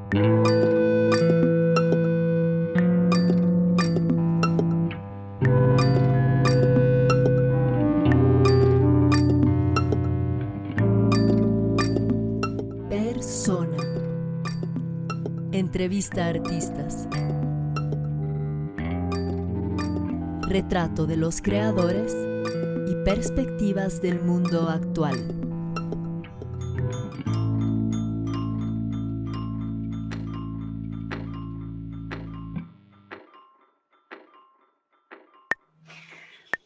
Persona. Entrevista a artistas. Retrato de los creadores y perspectivas del mundo actual.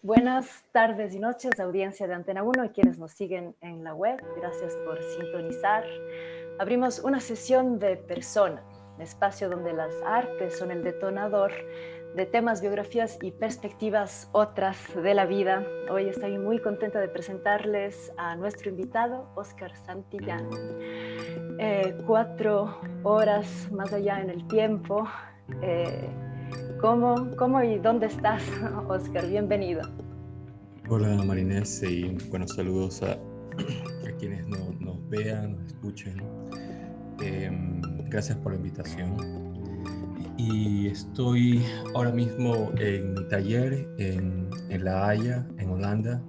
Buenas tardes y noches, audiencia de Antena 1 y quienes nos siguen en la web. Gracias por sintonizar. Abrimos una sesión de Persona, espacio donde las artes son el detonador de temas, biografías y perspectivas otras de la vida. Hoy estoy muy contenta de presentarles a nuestro invitado, Óscar Santillán. 4 horas más allá en el tiempo. ¿Cómo y dónde estás, Óscar? Bienvenido. Hola Marinés y buenos saludos a quienes nos vean, nos escuchen. Gracias por la invitación. Y estoy ahora mismo en mi taller en La Haya, en Holanda,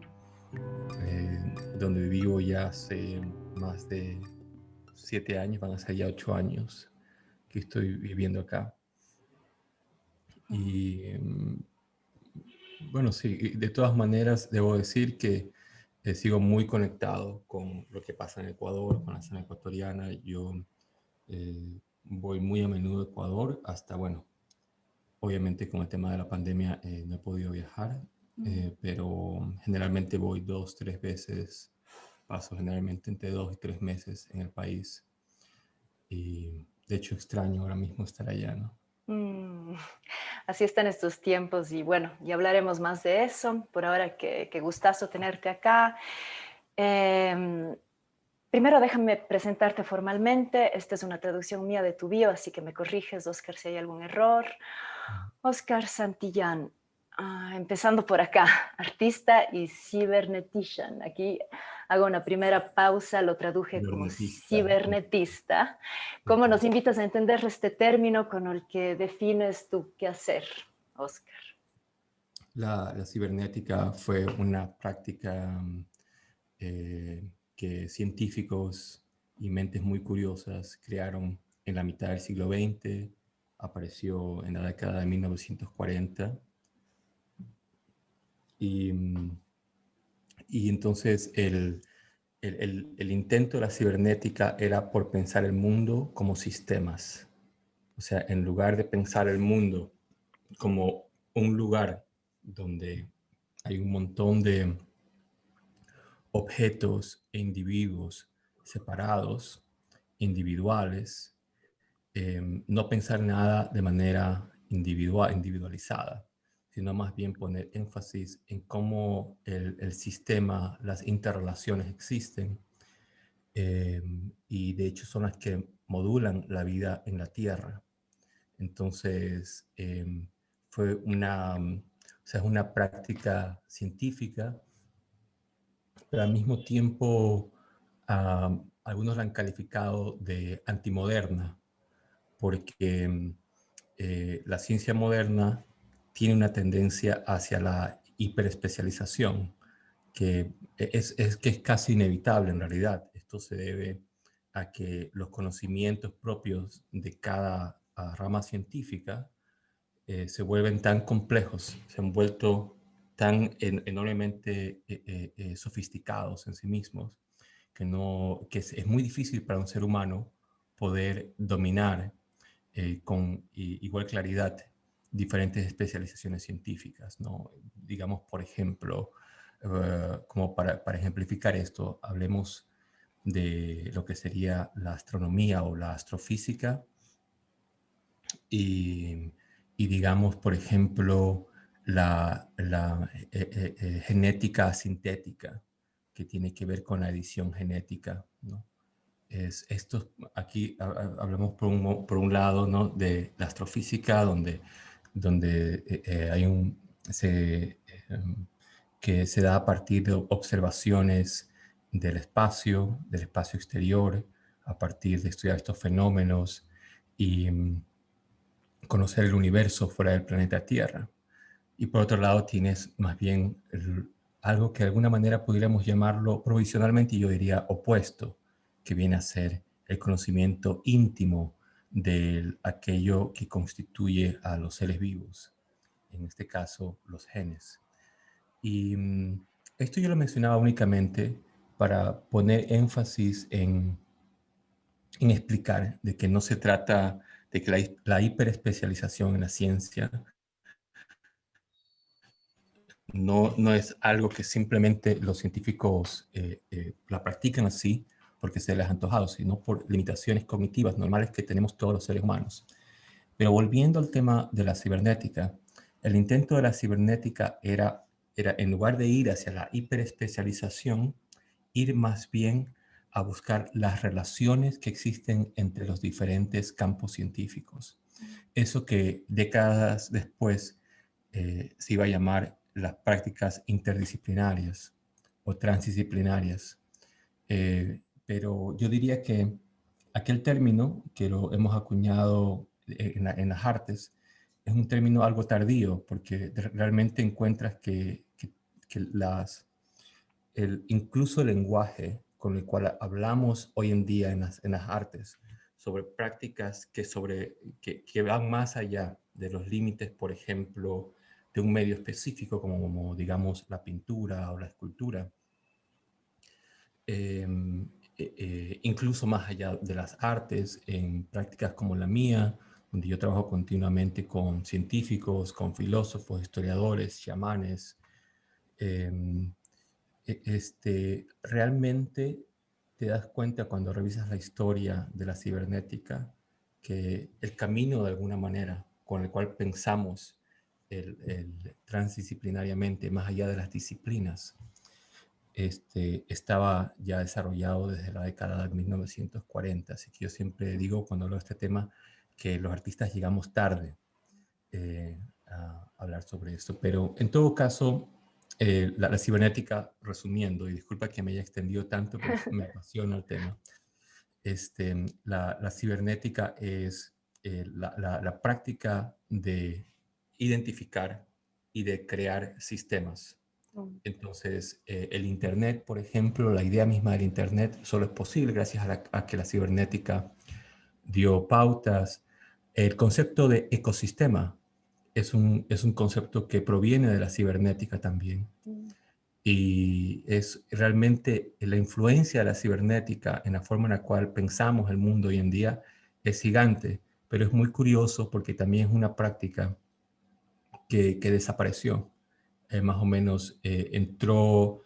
donde vivo ya hace más de 7 años, van a ser ya 8 años que estoy viviendo acá. Y bueno, sí, de todas maneras debo decir que sigo muy conectado con lo que pasa en Ecuador, con la escena ecuatoriana. Yo voy muy a menudo a Ecuador, hasta, bueno, obviamente con el tema de la pandemia no he podido viajar, pero generalmente voy 2, 3 veces, paso generalmente entre 2 y 3 meses en el país. Y de hecho extraño ahora mismo estar allá, ¿no? Así están estos tiempos y bueno, ya hablaremos más de eso. Por ahora, qué gustazo tenerte acá. Primero déjame presentarte formalmente. Esta es una traducción mía de tu bio, así que me corriges, Óscar, si hay algún error. Óscar Santillán, empezando por acá, artista y cibernetician. Aquí hago una primera pausa, lo traduje como cibernetista. ¿Cómo nos invitas a entender este término con el que defines tu quehacer, Óscar? La cibernética fue una práctica que científicos y mentes muy curiosas crearon en la mitad del siglo XX, apareció en la década de 1940 y entonces el intento de la cibernética era por pensar el mundo como sistemas. O sea, en lugar de pensar el mundo como un lugar donde hay un montón de objetos e individuos separados, individuales, no pensar nada de manera individualizada, sino más bien poner énfasis en cómo el sistema, las interrelaciones existen, y de hecho son las que modulan la vida en la Tierra. Entonces, fue o sea, es una práctica científica, pero al mismo tiempo algunos la han calificado de antimoderna, porque la ciencia moderna tiene una tendencia hacia la hiperespecialización, que que es casi inevitable en realidad. Esto se debe a que los conocimientos propios de cada rama científica se vuelven tan complejos, se han vuelto tan enormemente sofisticados en sí mismos, que es muy difícil para un ser humano poder dominar con igual claridad diferentes especializaciones científicas, ¿no? Digamos, por ejemplo, como para ejemplificar esto, hablemos de lo que sería la astronomía o la astrofísica y digamos, por ejemplo, la genética sintética, que tiene que ver con la edición genética, ¿no? Aquí hablamos por un lado, ¿no?, de la astrofísica, donde hay que se da a partir de observaciones del espacio exterior, a partir de estudiar estos fenómenos y conocer el universo fuera del planeta Tierra. Y por otro lado tienes más bien algo que de alguna manera pudiéramos llamarlo provisionalmente, y yo diría opuesto, que viene a ser el conocimiento íntimo de aquello que constituye a los seres vivos, en este caso los genes. Y esto yo lo mencionaba únicamente para poner énfasis en explicar de que no se trata de que la hiperespecialización en la ciencia no es algo que simplemente los científicos la practican así porque se les ha antojado, sino por limitaciones cognitivas normales que tenemos todos los seres humanos. Pero volviendo al tema de la cibernética, el intento de la cibernética era en lugar de ir hacia la hiperespecialización, ir más bien a buscar las relaciones que existen entre los diferentes campos científicos. Eso que décadas después se iba a llamar las prácticas interdisciplinarias o transdisciplinarias. Pero yo diría que aquel término que lo hemos acuñado en las artes es un término algo tardío, porque realmente encuentras que incluso el lenguaje con el cual hablamos hoy en día en las artes sobre prácticas que van más allá de los límites, por ejemplo, de un medio específico como digamos la pintura o la escultura, incluso más allá de las artes, en prácticas como la mía, donde yo trabajo continuamente con científicos, con filósofos, historiadores, chamanes, realmente te das cuenta cuando revisas la historia de la cibernética que el camino de alguna manera con el cual pensamos transdisciplinariamente, más allá de las disciplinas, estaba ya desarrollado desde la década de 1940. Así que yo siempre digo cuando hablo de este tema que los artistas llegamos tarde a hablar sobre esto. Pero en todo caso, la cibernética, resumiendo, y disculpa que me haya extendido tanto, pero me apasiona el tema. La cibernética es la práctica de identificar y de crear sistemas. Entonces, el Internet, por ejemplo, la idea misma del Internet solo es posible gracias a que la cibernética dio pautas. El concepto de ecosistema es un concepto que proviene de la cibernética también. Y es realmente la influencia de la cibernética en la forma en la cual pensamos el mundo hoy en día es gigante, pero es muy curioso porque también es una práctica que desapareció. Más o menos entró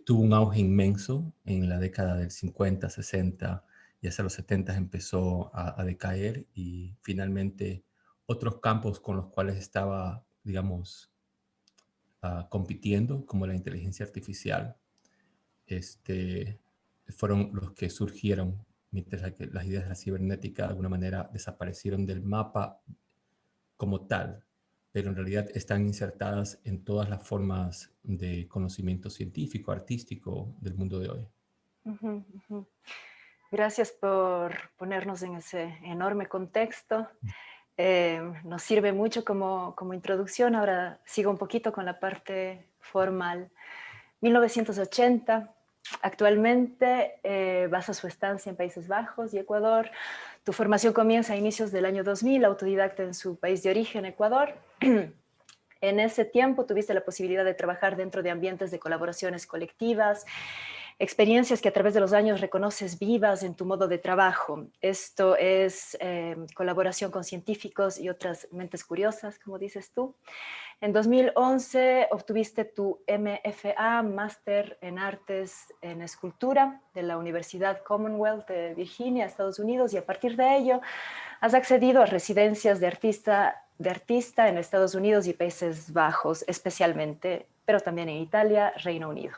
tuvo un auge inmenso en la década del 50, 60 y hacia los 70 empezó a decaer, y finalmente otros campos con los cuales estaba, digamos, compitiendo, como la inteligencia artificial, fueron los que surgieron, mientras que las ideas de la cibernética de alguna manera desaparecieron del mapa como tal, pero en realidad están insertadas en todas las formas de conocimiento científico, artístico del mundo de hoy. Gracias por ponernos en ese enorme contexto. Nos sirve mucho como introducción. Ahora sigo un poquito con la parte formal. 1980, actualmente basa su estancia en Países Bajos y Ecuador. Tu formación comienza a inicios del año 2000, autodidacta en su país de origen, Ecuador. En ese tiempo tuviste la posibilidad de trabajar dentro de ambientes de colaboraciones colectivas, experiencias que a través de los años reconoces vivas en tu modo de trabajo. Esto es colaboración con científicos y otras mentes curiosas, como dices tú. En 2011 obtuviste tu MFA, Máster en Artes en Escultura, de la Universidad Commonwealth de Virginia, Estados Unidos, y a partir de ello has accedido a residencias de artista en Estados Unidos y Países Bajos, especialmente, pero también en Italia, Reino Unido.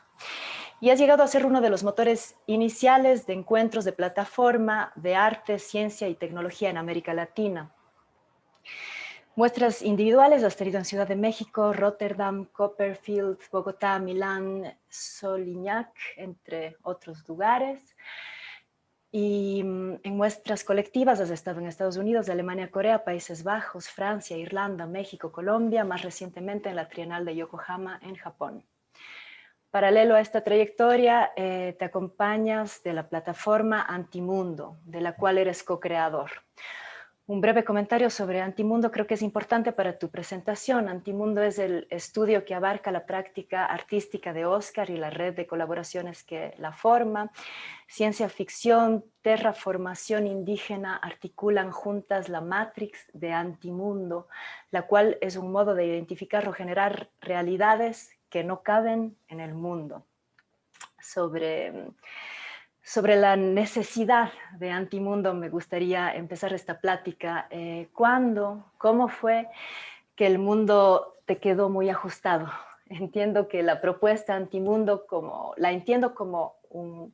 Y has llegado a ser uno de los motores iniciales de encuentros de plataforma de arte, ciencia y tecnología en América Latina. Muestras individuales has tenido en Ciudad de México, Rotterdam, Copperfield, Bogotá, Milán, Solignac, entre otros lugares. Y en muestras colectivas has estado en Estados Unidos, Alemania, Corea, Países Bajos, Francia, Irlanda, México, Colombia, más recientemente en la Trienal de Yokohama en Japón. Paralelo a esta trayectoria, te acompañas de la plataforma Antimundo, de la cual eres co-creador. Un breve comentario sobre Antimundo creo que es importante para tu presentación. Antimundo es el estudio que abarca la práctica artística de Oscar y la red de colaboraciones que la forma. Ciencia ficción, terraformación indígena articulan juntas la matrix de Antimundo, la cual es un modo de identificar o generar realidades que no caben en el mundo. Sobre la necesidad de Antimundo me gustaría empezar esta plática. ¿Cómo fue que el mundo te quedó muy ajustado? Entiendo que la propuesta Antimundo la entiendo como un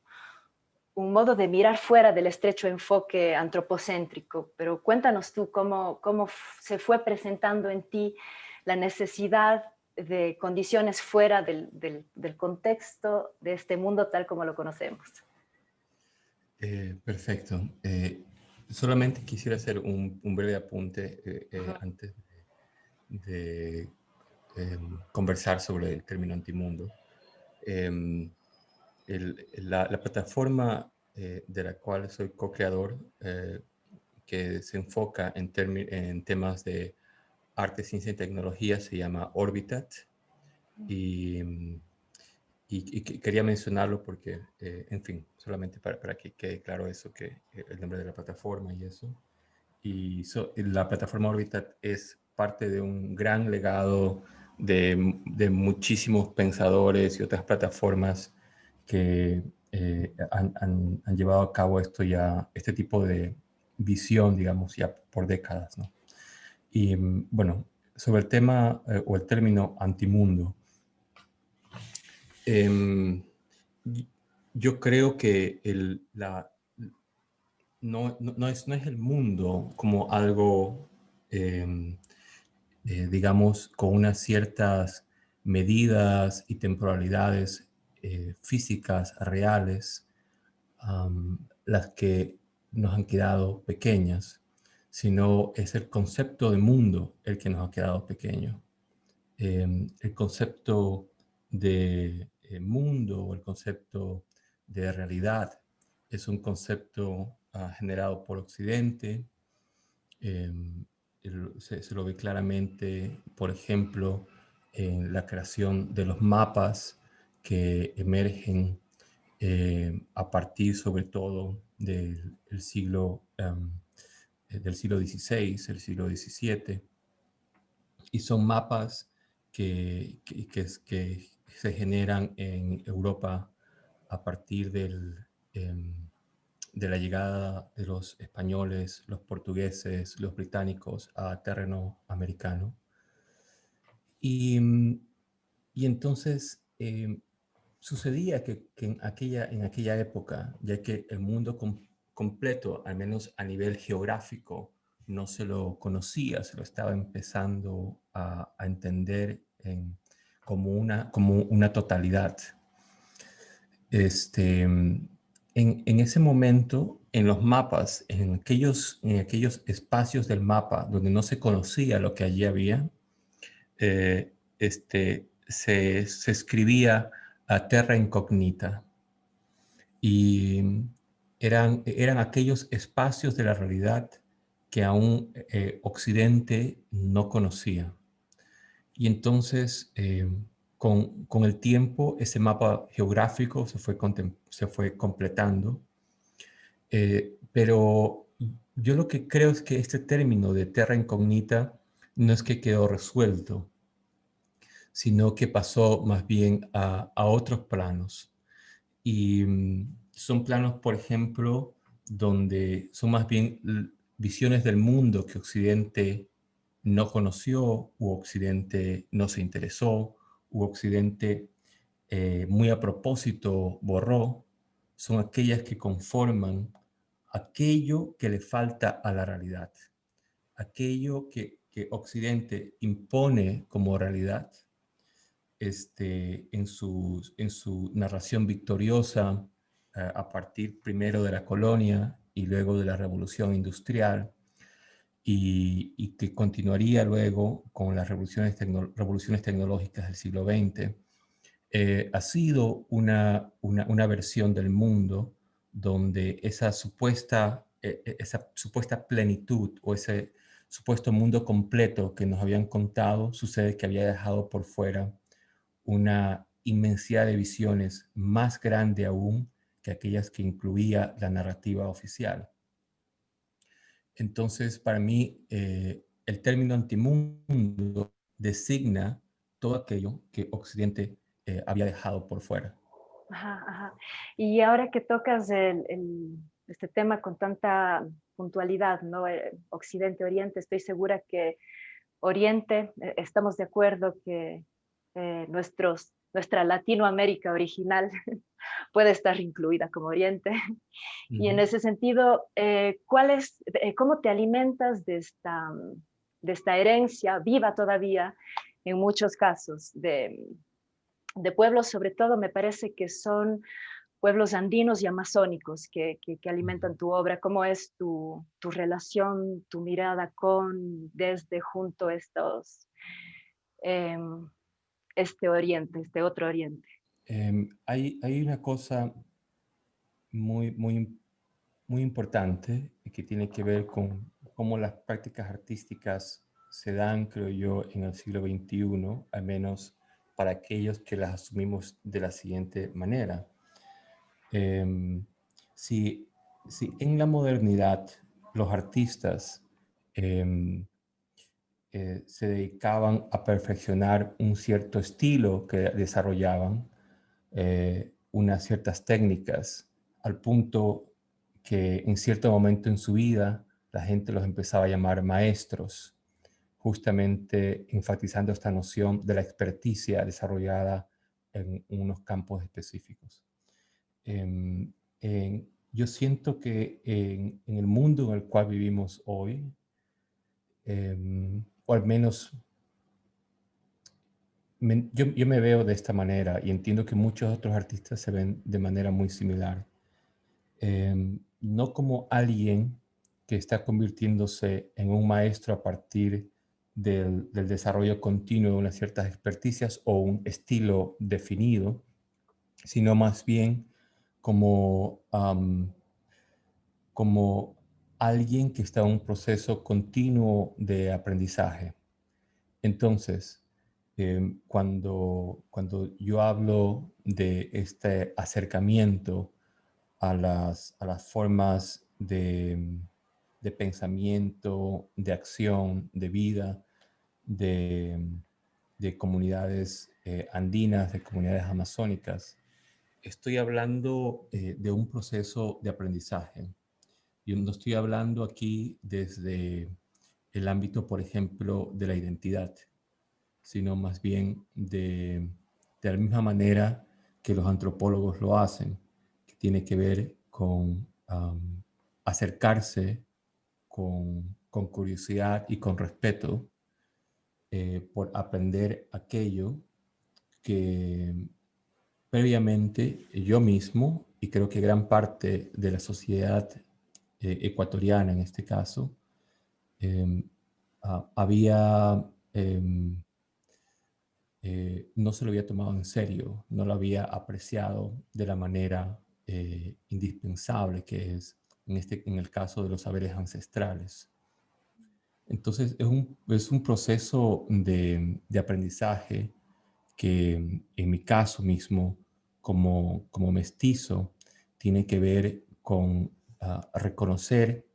modo de mirar fuera del estrecho enfoque antropocéntrico, pero cuéntanos tú cómo se fue presentando en ti la necesidad de condiciones fuera del contexto de este mundo tal como lo conocemos. Perfecto. Solamente quisiera hacer un breve apunte antes de conversar sobre el término antimundo. La plataforma de la cual soy co-creador, que se enfoca en temas de arte, ciencia y tecnología, se llama Orbitat. Y quería mencionarlo porque, en fin, solamente para que quede claro eso, que el nombre de la plataforma y eso. Y la plataforma Orbitat es parte de un gran legado de muchísimos pensadores y otras plataformas que han llevado a cabo este tipo de visión, digamos, ya por décadas, ¿no? Y bueno, sobre el tema o el término antimundo, yo creo que no es el mundo como algo, digamos, con unas ciertas medidas y temporalidades físicas reales, las que nos han quedado pequeñas, sino es el concepto de mundo el que nos ha quedado pequeño. El concepto de mundo o el concepto de realidad es un concepto generado por Occidente. Se lo ve claramente, por ejemplo, en la creación de los mapas que emergen a partir sobre todo del siglo XVI, el siglo XVII, y son mapas que se generan en Europa a partir de la llegada de los españoles, los portugueses, los británicos a terreno americano. Y entonces sucedía que en aquella época, ya que el mundo completo, al menos a nivel geográfico, no se lo conocía, se lo estaba empezando a entender como una totalidad. En ese momento, en los mapas, en aquellos espacios del mapa donde no se conocía lo que allí había, se escribía a terra incognita, y eran aquellos espacios de la realidad que aún Occidente no conocía. Y entonces, con el tiempo, ese mapa geográfico se fue completando. Pero yo lo que creo es que este término de terra incógnita no es que quedó resuelto, sino que pasó más bien a otros planos. Y son planos, por ejemplo, donde son más bien visiones del mundo que Occidente no conoció, u Occidente no se interesó, u Occidente muy a propósito borró. Son aquellas que conforman aquello que le falta a la realidad, aquello que Occidente impone como realidad en su narración victoriosa a partir primero de la colonia y luego de la revolución industrial, y que continuaría luego con las revoluciones tecnológicas del siglo XX, ha sido una versión del mundo donde esa supuesta plenitud o ese supuesto mundo completo que nos habían contado, sucede que había dejado por fuera una inmensidad de visiones más grande aún que aquellas que incluía la narrativa oficial. Entonces, para mí, el término antimundo designa todo aquello que Occidente había dejado por fuera. Ajá, ajá. Y ahora que tocas este tema con tanta puntualidad, ¿no? Occidente, Oriente, estoy segura que Oriente, estamos de acuerdo que nuestra Latinoamérica original puede estar incluida como Oriente. Y en Ujú. ese sentido, ¿cómo te alimentas de esta herencia viva todavía en muchos casos de pueblos, sobre todo me parece que son pueblos andinos y amazónicos que alimentan tu obra? ¿Cómo es tu relación, tu mirada desde junto em, este oriente, este otro oriente? Hay una cosa muy, muy, muy importante que tiene que ver con cómo las prácticas artísticas se dan, creo yo, en el siglo XXI, al menos para aquellos que las asumimos de la siguiente manera. Em, si, si en la modernidad los artistas em, se dedicaban a perfeccionar un cierto estilo que desarrollaban, unas ciertas técnicas, al punto que en cierto momento en su vida la gente los empezaba a llamar maestros, justamente enfatizando esta noción de la experticia desarrollada en unos campos específicos. Em, yo siento que en el mundo en el cual vivimos hoy, o al menos yo me veo de esta manera y entiendo que muchos otros artistas se ven de manera muy similar. No como alguien que está convirtiéndose en un maestro a partir del desarrollo continuo de unas ciertas experticias o un estilo definido, sino más bien como, como alguien que está en un proceso continuo de aprendizaje. Entonces, cuando yo hablo de este acercamiento a las formas de pensamiento, de acción, de vida, de, de comunidades andinas, de comunidades amazónicas, estoy hablando de un proceso de aprendizaje. Yo no estoy hablando aquí desde el ámbito, por ejemplo, de la identidad, sino más bien de la misma manera que los antropólogos lo hacen, que tiene que ver con acercarse con curiosidad y con respeto por aprender aquello que previamente yo mismo, y creo que gran parte de la sociedad ecuatoriana en este caso, eh, había no se lo había tomado en serio, no lo había apreciado de la manera indispensable que es en el caso de los saberes ancestrales. Entonces es un proceso de aprendizaje que en mi caso mismo, como mestizo, tiene que ver con reconocer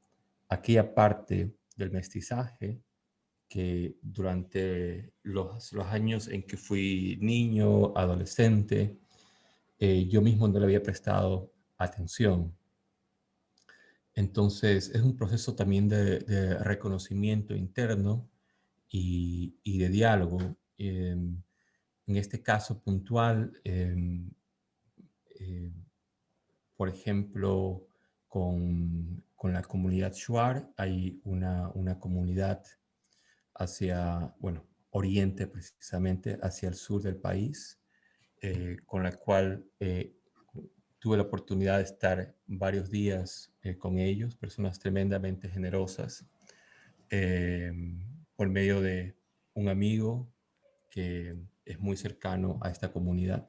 aquella parte del mestizaje que durante los años en que fui niño, adolescente, yo mismo no le había prestado atención. Entonces es un proceso también de reconocimiento interno y de diálogo. En este caso puntual, eh, por ejemplo, con la comunidad Shuar, hay una comunidad hacia, bueno, oriente precisamente, hacia el sur del país, con la cual tuve la oportunidad de estar varios días con ellos, personas tremendamente generosas, por medio de un amigo que es muy cercano a esta comunidad,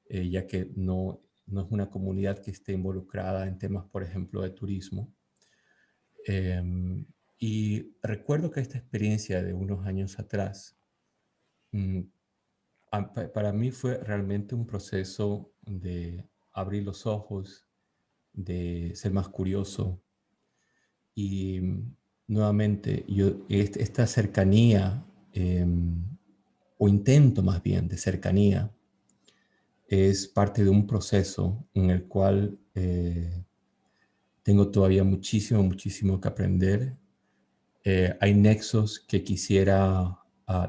ya que no es una comunidad que esté involucrada en temas, por ejemplo, de turismo. Y recuerdo que esta experiencia de unos años atrás, mm, para mí fue realmente un proceso de abrir los ojos, de ser más curioso y nuevamente esta cercanía, o intento más bien de cercanía, es parte de un proceso en el cual tengo todavía muchísimo que aprender. Hay nexos que quisiera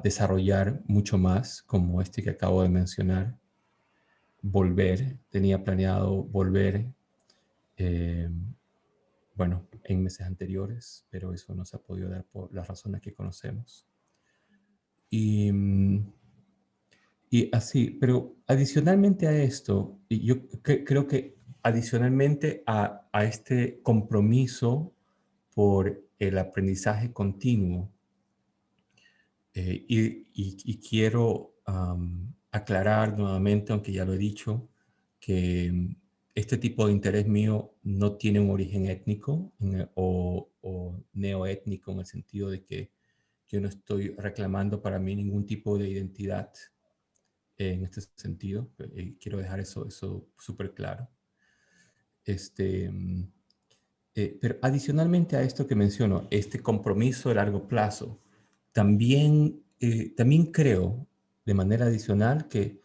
desarrollar mucho más, como este que acabo de mencionar. Tenía planeado volver, eh, bueno, en meses anteriores, pero eso no se ha podido dar por las razones que conocemos. Y así, pero adicionalmente a esto, y yo creo que adicionalmente a este compromiso por el aprendizaje continuo, y quiero aclarar nuevamente, aunque ya lo he dicho, que este tipo de interés mío no tiene un origen étnico o neoétnico, en el sentido de que yo no estoy reclamando para mí ningún tipo de identidad en este sentido. Quiero dejar eso súper claro. Pero adicionalmente a esto que menciono, este compromiso de largo plazo, también creo de manera adicional que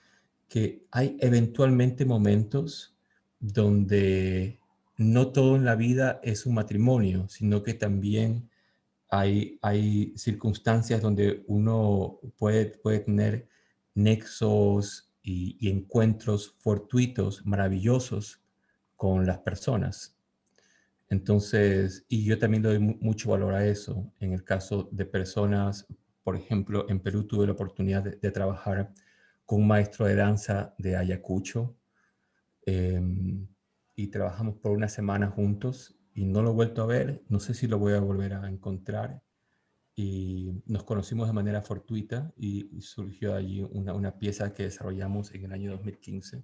hay eventualmente momentos donde no todo en la vida es un matrimonio, sino que también hay circunstancias donde uno puede tener nexos y encuentros fortuitos, maravillosos con las personas. Entonces, y yo también le doy mucho valor a eso. En el caso de personas, por ejemplo, en Perú tuve la oportunidad de trabajar con un maestro de danza de Ayacucho, y trabajamos por una semana juntos y no lo he vuelto a ver. No sé si lo voy a volver a encontrar. Y nos conocimos de manera fortuita y surgió allí una pieza que desarrollamos en el año 2015.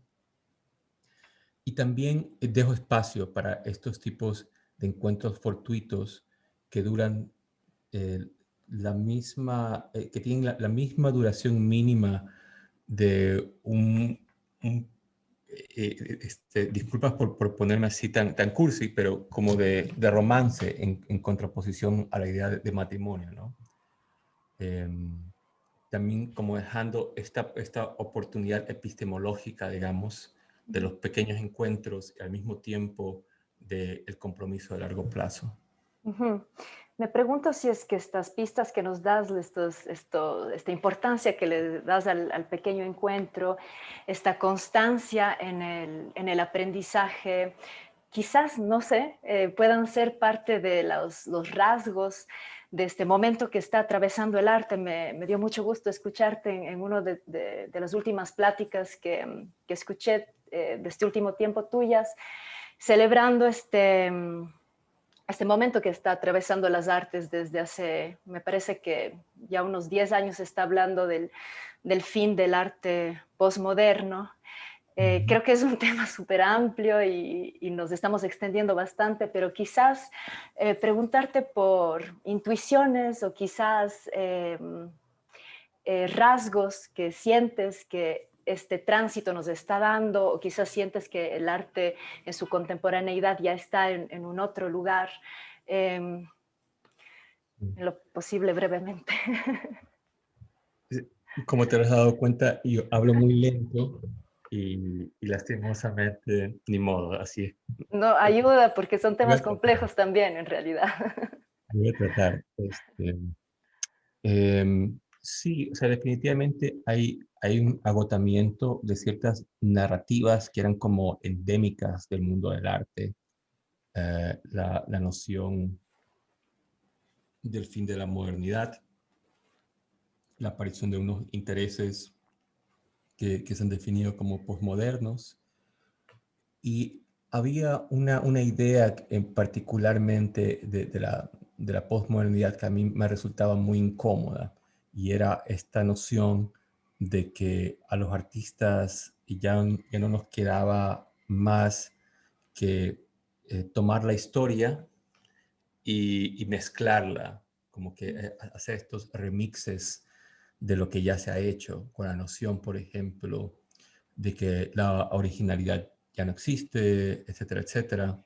Y también dejo espacio para estos tipos de encuentros fortuitos que duran eh, que tienen la misma duración mínima de disculpas por ponerme así tan cursi, pero como de romance en contraposición a la idea de matrimonio, ¿no? También como dejando esta oportunidad epistemológica, digamos, de los pequeños encuentros y al mismo tiempo del compromiso de largo plazo. Ujú. Me pregunto si es que estas pistas que nos das, esta importancia que le das al pequeño encuentro, esta constancia en el aprendizaje, quizás, no sé, puedan ser parte de los rasgos de este momento que está atravesando el arte. Me dio mucho gusto escucharte en una de las últimas pláticas que escuché de este último tiempo tuyas, celebrando este momento que está atravesando las artes desde hace, me parece que ya unos 10 años se está hablando del fin del arte postmoderno. Creo que es un tema súper amplio y nos estamos extendiendo bastante, pero quizás preguntarte por intuiciones o quizás rasgos que sientes que este tránsito nos está dando, o quizás sientes que el arte en su contemporaneidad ya está en un otro lugar, en lo posible brevemente. Como te has dado cuenta, yo hablo muy lento y lastimosamente ni modo, así es. No ayuda porque son Voy a temas tratar. complejos también en realidad. Voy a tratar. Sí, o sea, definitivamente hay un agotamiento de ciertas narrativas que eran como endémicas del mundo del arte. La noción del fin de la modernidad, la aparición de unos intereses que se han definido como posmodernos, Y había una idea particularmente de la posmodernidad que a mí me resultaba muy incómoda, y era esta noción de que a los artistas ya no nos quedaba más que tomar la historia y mezclarla, como que hacer estos remixes de lo que ya se ha hecho, con la noción, por ejemplo, de que la originalidad ya no existe, etcétera, etcétera.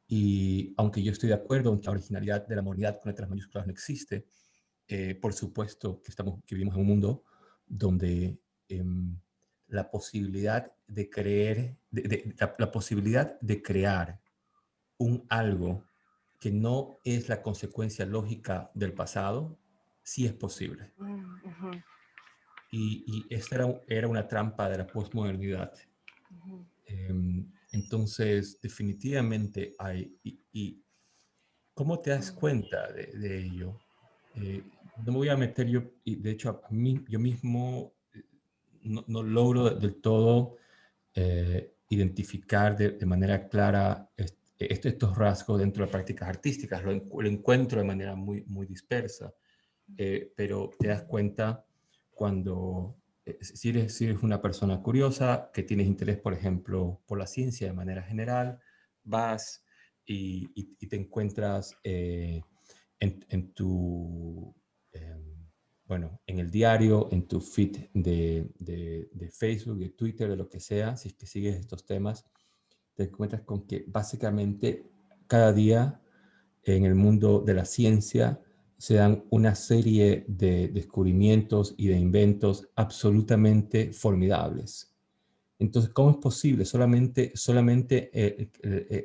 Y aunque yo estoy de acuerdo en que la originalidad de la modernidad con letras mayúsculas no existe, por supuesto que vivimos en un mundo donde em, la posibilidad de creer, la posibilidad de crear un algo que no es la consecuencia lógica del pasado, sí es posible. Ujú, Y esta era una trampa de la posmodernidad. ujú. Entonces, definitivamente hay. Y ¿cómo te das cuenta de ello? No me voy a meter yo, y de hecho a mí, yo mismo no logro del todo identificar de manera clara estos rasgos dentro de prácticas artísticas. Lo encuentro de manera muy dispersa, pero te das cuenta cuando, si eres una persona curiosa, que tienes interés, por ejemplo, por la ciencia de manera general, vas y te encuentras en tu, bueno, en el diario, en tu feed de Facebook, de Twitter, de lo que sea, si es que sigues estos temas, te encuentras con que básicamente cada día en el mundo de la ciencia se dan una serie de descubrimientos y de inventos absolutamente formidables. Entonces, ¿cómo es posible? Solamente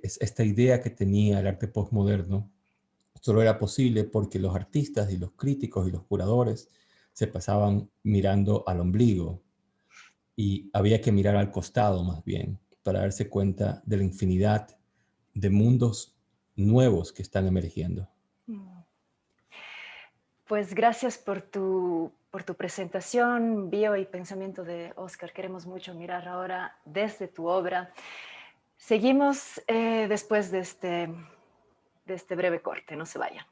esta idea que tenía el arte postmoderno solo era posible porque los artistas y los críticos y los curadores se pasaban mirando al ombligo, y había que mirar al costado más bien para darse cuenta de la infinidad de mundos nuevos que están emergiendo. Mm. Pues gracias por tu presentación, bio y pensamiento de Oscar. Queremos mucho mirar ahora desde tu obra. Seguimos después de este breve corte, no se vayan.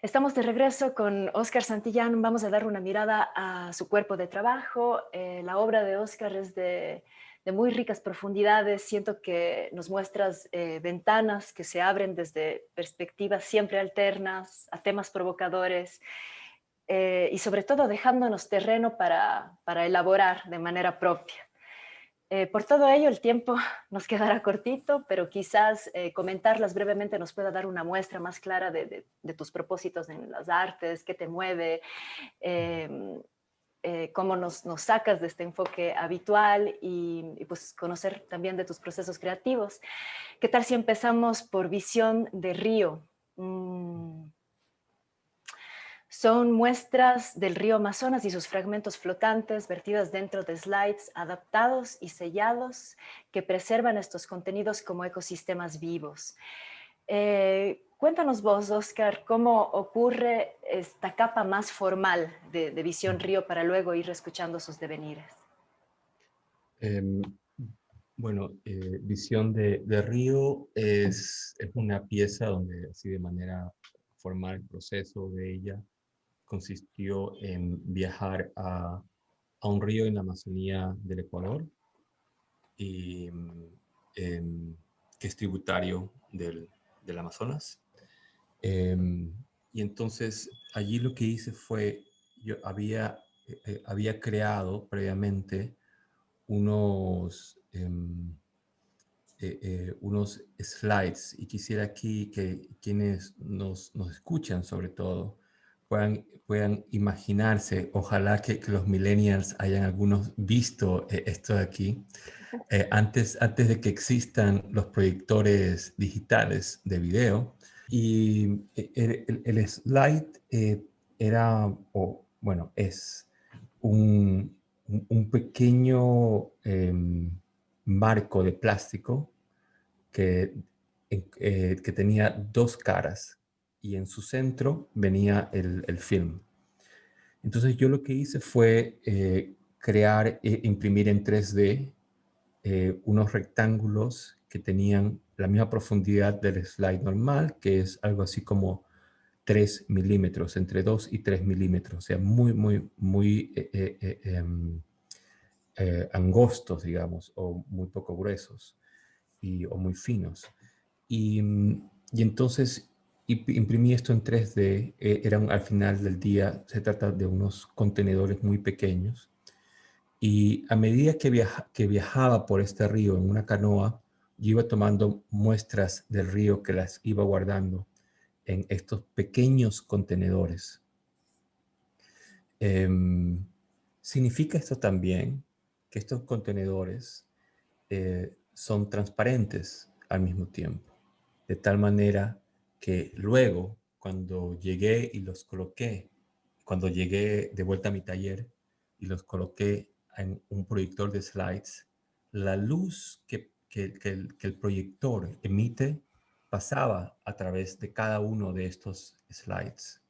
Estamos de regreso con Oscar Santillán. Vamos a dar una mirada a su cuerpo de trabajo. La obra de Oscar es de muy ricas profundidades. Siento que nos muestras ventanas que se abren desde perspectivas siempre alternas, a temas provocadores, y sobre todo dejándonos terreno para elaborar de manera propia. Por todo ello, el tiempo nos quedará cortito, pero quizás comentarlas brevemente nos pueda dar una muestra más clara de tus propósitos en las artes, qué te mueve, eh, cómo nos sacas de este enfoque habitual y pues conocer también de tus procesos creativos. ¿Qué tal si empezamos por Visión de Río? Son muestras del río Amazonas y sus fragmentos flotantes vertidas dentro de slides adaptados y sellados que preservan estos contenidos como ecosistemas vivos. Cuéntanos vos, Oscar, cómo ocurre esta capa más formal de Visión Río para luego ir escuchando sus devenires. Em, bueno, Visión de Río es una pieza donde así de manera formal el proceso de ella consistió en viajar a un río en la Amazonía del Ecuador, y, que es tributario del Amazonas. Y entonces allí lo que hice fue, yo había creado previamente unos slides, y quisiera aquí que quienes nos escuchan sobre todo puedan imaginarse, ojalá que los millennials hayan algunos visto esto de aquí, antes de que existan los proyectores digitales de video. Y el slide era, o bueno, es un pequeño marco de plástico que, que tenía dos caras y en su centro venía el film. Entonces yo lo que hice fue crear e imprimir en 3D unos rectángulos que tenían la misma profundidad del slide normal, que es algo así como 3 milímetros, entre 2 y 3 milímetros, o sea, muy angostos, digamos, o muy poco gruesos, o muy finos. Y entonces imprimí esto en 3D, al final del día, se trata de unos contenedores muy pequeños, y a medida que viajaba por este río en una canoa, yo iba tomando muestras del río que las iba guardando en estos pequeños contenedores. Significa esto también que estos contenedores son transparentes al mismo tiempo, de tal manera que luego, cuando llegué y los coloqué, cuando llegué de vuelta a mi taller y los coloqué en un proyector de slides, la luz que el proyector emite pasaba a través de cada uno de estos slides,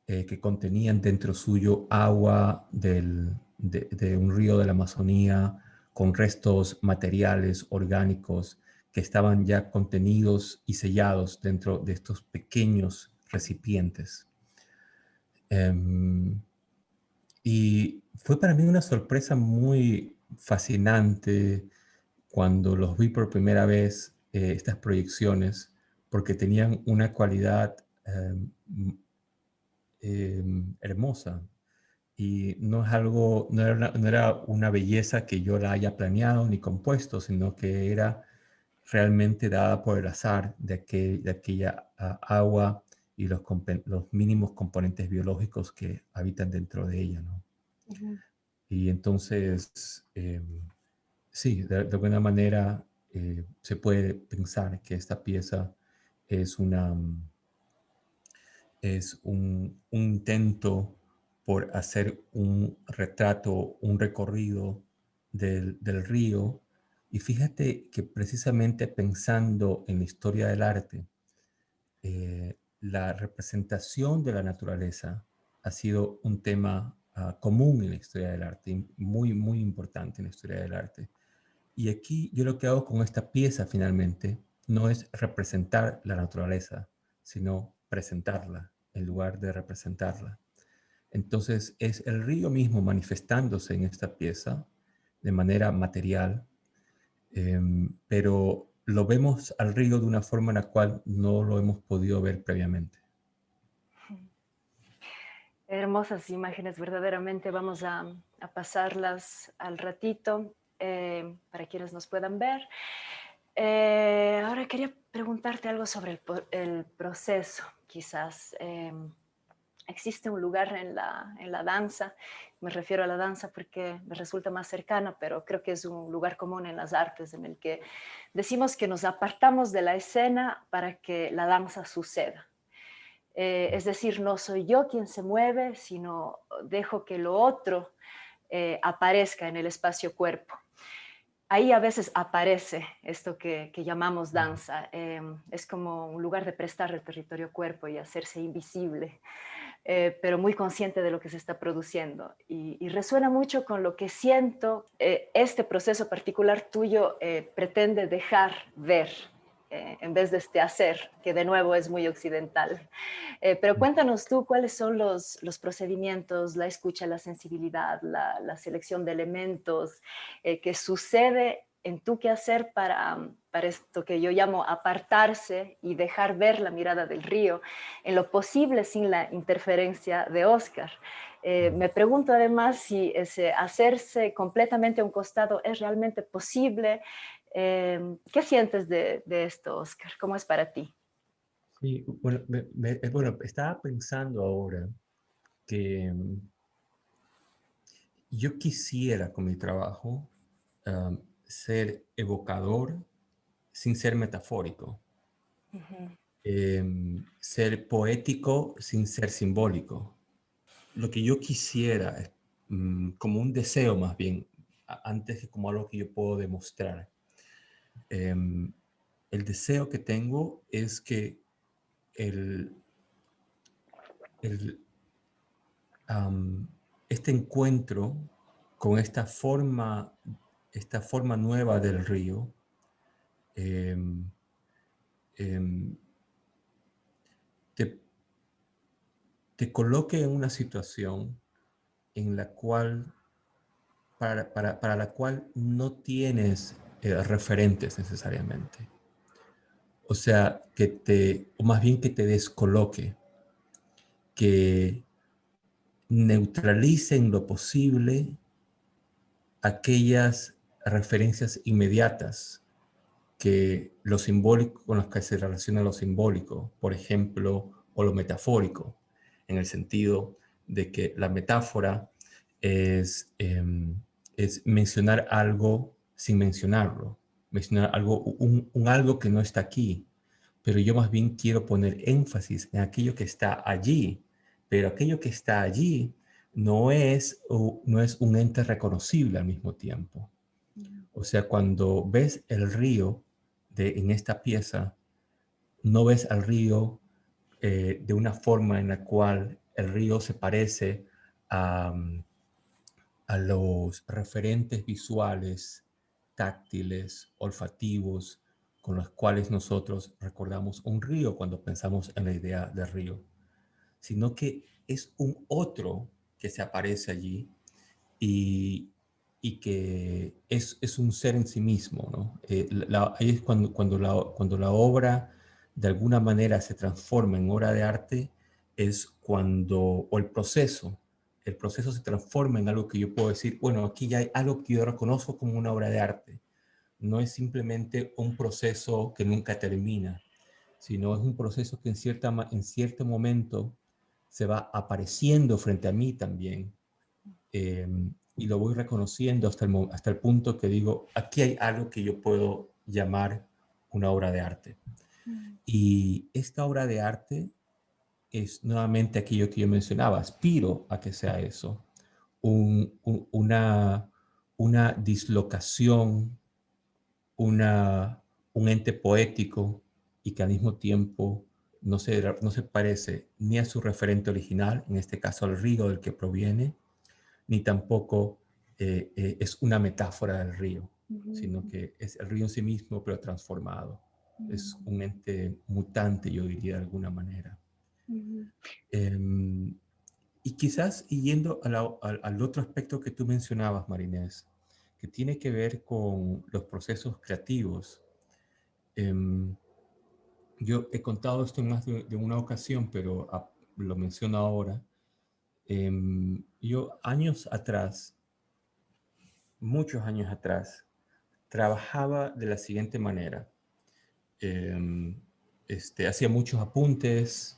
que contenían dentro suyo agua de un río de la Amazonía, con restos materiales orgánicos que estaban ya contenidos y sellados dentro de estos pequeños recipientes. Y fue para mí una sorpresa muy fascinante cuando los vi por primera vez, estas proyecciones, porque tenían una cualidad hermosa. Y no es algo, no era una belleza que yo la haya planeado ni compuesto, sino que era realmente dada por el azar de aquella agua y los mínimos componentes biológicos que habitan dentro de ella, ¿no? Ujú. Y entonces, sí, de alguna manera se puede pensar que esta pieza es un intento por hacer un retrato, un recorrido del río. Y fíjate que precisamente pensando en la historia del arte, la representación de la naturaleza ha sido un tema común en la historia del arte, y muy importante en la historia del arte. Y aquí yo lo que hago con esta pieza finalmente no es representar la naturaleza, sino presentarla en lugar de representarla. Entonces es el río mismo manifestándose en esta pieza de manera material, pero lo vemos al río de una forma en la cual no lo hemos podido ver previamente. Hermosas imágenes, verdaderamente vamos a pasarlas al ratito para quienes nos puedan ver. Ahora quería preguntarte algo sobre el proceso, quizás. Existe un lugar en la danza, me refiero a la danza porque me resulta más cercana, pero creo que es un lugar común en las artes en el que decimos que nos apartamos de la escena para que la danza suceda. Es decir, no soy yo quien se mueve, sino dejo que lo otro aparezca en el espacio-cuerpo. Ahí a veces aparece esto que llamamos danza. Es como un lugar de prestar el territorio cuerpo y hacerse invisible, pero muy consciente de lo que se está produciendo. Y resuena mucho con lo que siento. Este proceso particular tuyo pretende dejar ver en vez de este hacer, que de nuevo es muy occidental. Pero cuéntanos tú cuáles son los procedimientos, la escucha, la sensibilidad, la selección de elementos que sucede en tu quehacer para esto que yo llamo apartarse y dejar ver la mirada del río, en lo posible sin la interferencia de Oscar. Me pregunto además si ese hacerse completamente a un costado es realmente posible. ¿Qué sientes de esto, Oscar? ¿Cómo es para ti? Sí, bueno, bueno, estaba pensando ahora que yo quisiera con mi trabajo ser evocador sin ser metafórico, Ujú. ser poético sin ser simbólico. Lo que yo quisiera, como un deseo más bien, antes que como algo que yo puedo demostrar. El deseo que tengo es que este encuentro con esta forma nueva del río em, em, te coloque en una situación en la cual, para la cual no tienes referentes necesariamente. O sea, o más bien que te descoloque, que neutralice en lo posible aquellas referencias inmediatas que lo simbólico, con las que se relaciona lo simbólico, por ejemplo, o lo metafórico, en el sentido de que la metáfora es mencionar algo sin mencionarlo, mencionar algo, un algo que no está aquí, pero yo más bien quiero poner énfasis en aquello que está allí, pero aquello que está allí no es un ente reconocible al mismo tiempo. O sea, cuando ves el río en esta pieza, no ves al río de una forma en la cual el río se parece a los referentes visuales, táctiles, olfativos, con los cuales nosotros recordamos un río cuando pensamos en la idea de río, sino que es un otro que se aparece allí y que es un ser en sí mismo, ¿no? Ahí es cuando la obra de alguna manera se transforma en obra de arte, es o el proceso se transforma en algo que yo puedo decir, bueno, aquí ya hay algo que yo reconozco como una obra de arte. No es simplemente un proceso que nunca termina, sino es un proceso que en cierto momento se va apareciendo frente a mí también. Y lo voy reconociendo hasta el punto que digo, aquí hay algo que yo puedo llamar una obra de arte. Y esta obra de arte es nuevamente aquello que yo mencionaba, aspiro a que sea eso, una dislocación, un ente poético y que al mismo tiempo no se parece ni a su referente original, en este caso al río del que proviene, ni tampoco es una metáfora del río, sino que es el río en sí mismo, pero transformado. Es un ente mutante, yo diría de alguna manera. Y quizás yendo al otro aspecto que tú mencionabas, Marinés, que tiene que ver con los procesos creativos. Yo he contado esto en más de una ocasión, pero lo menciono ahora. Yo años atrás, muchos años atrás, trabajaba de la siguiente manera. Hacía muchos apuntes,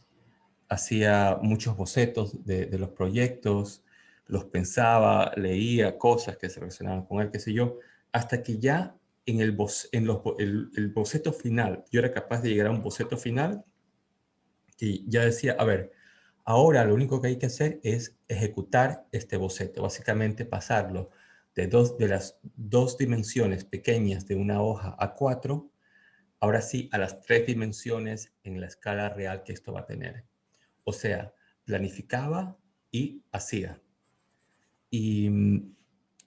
hacía muchos bocetos de los proyectos, los pensaba, leía cosas que se relacionaban con él, qué sé yo, hasta que ya en el boceto final, yo era capaz de llegar a un boceto final y ya decía, a ver, ahora lo único que hay que hacer es ejecutar este boceto, básicamente pasarlo de las dos dimensiones pequeñas de una hoja a 4, ahora sí a las 3 dimensiones en la escala real que esto va a tener. O sea, planificaba y hacía. Y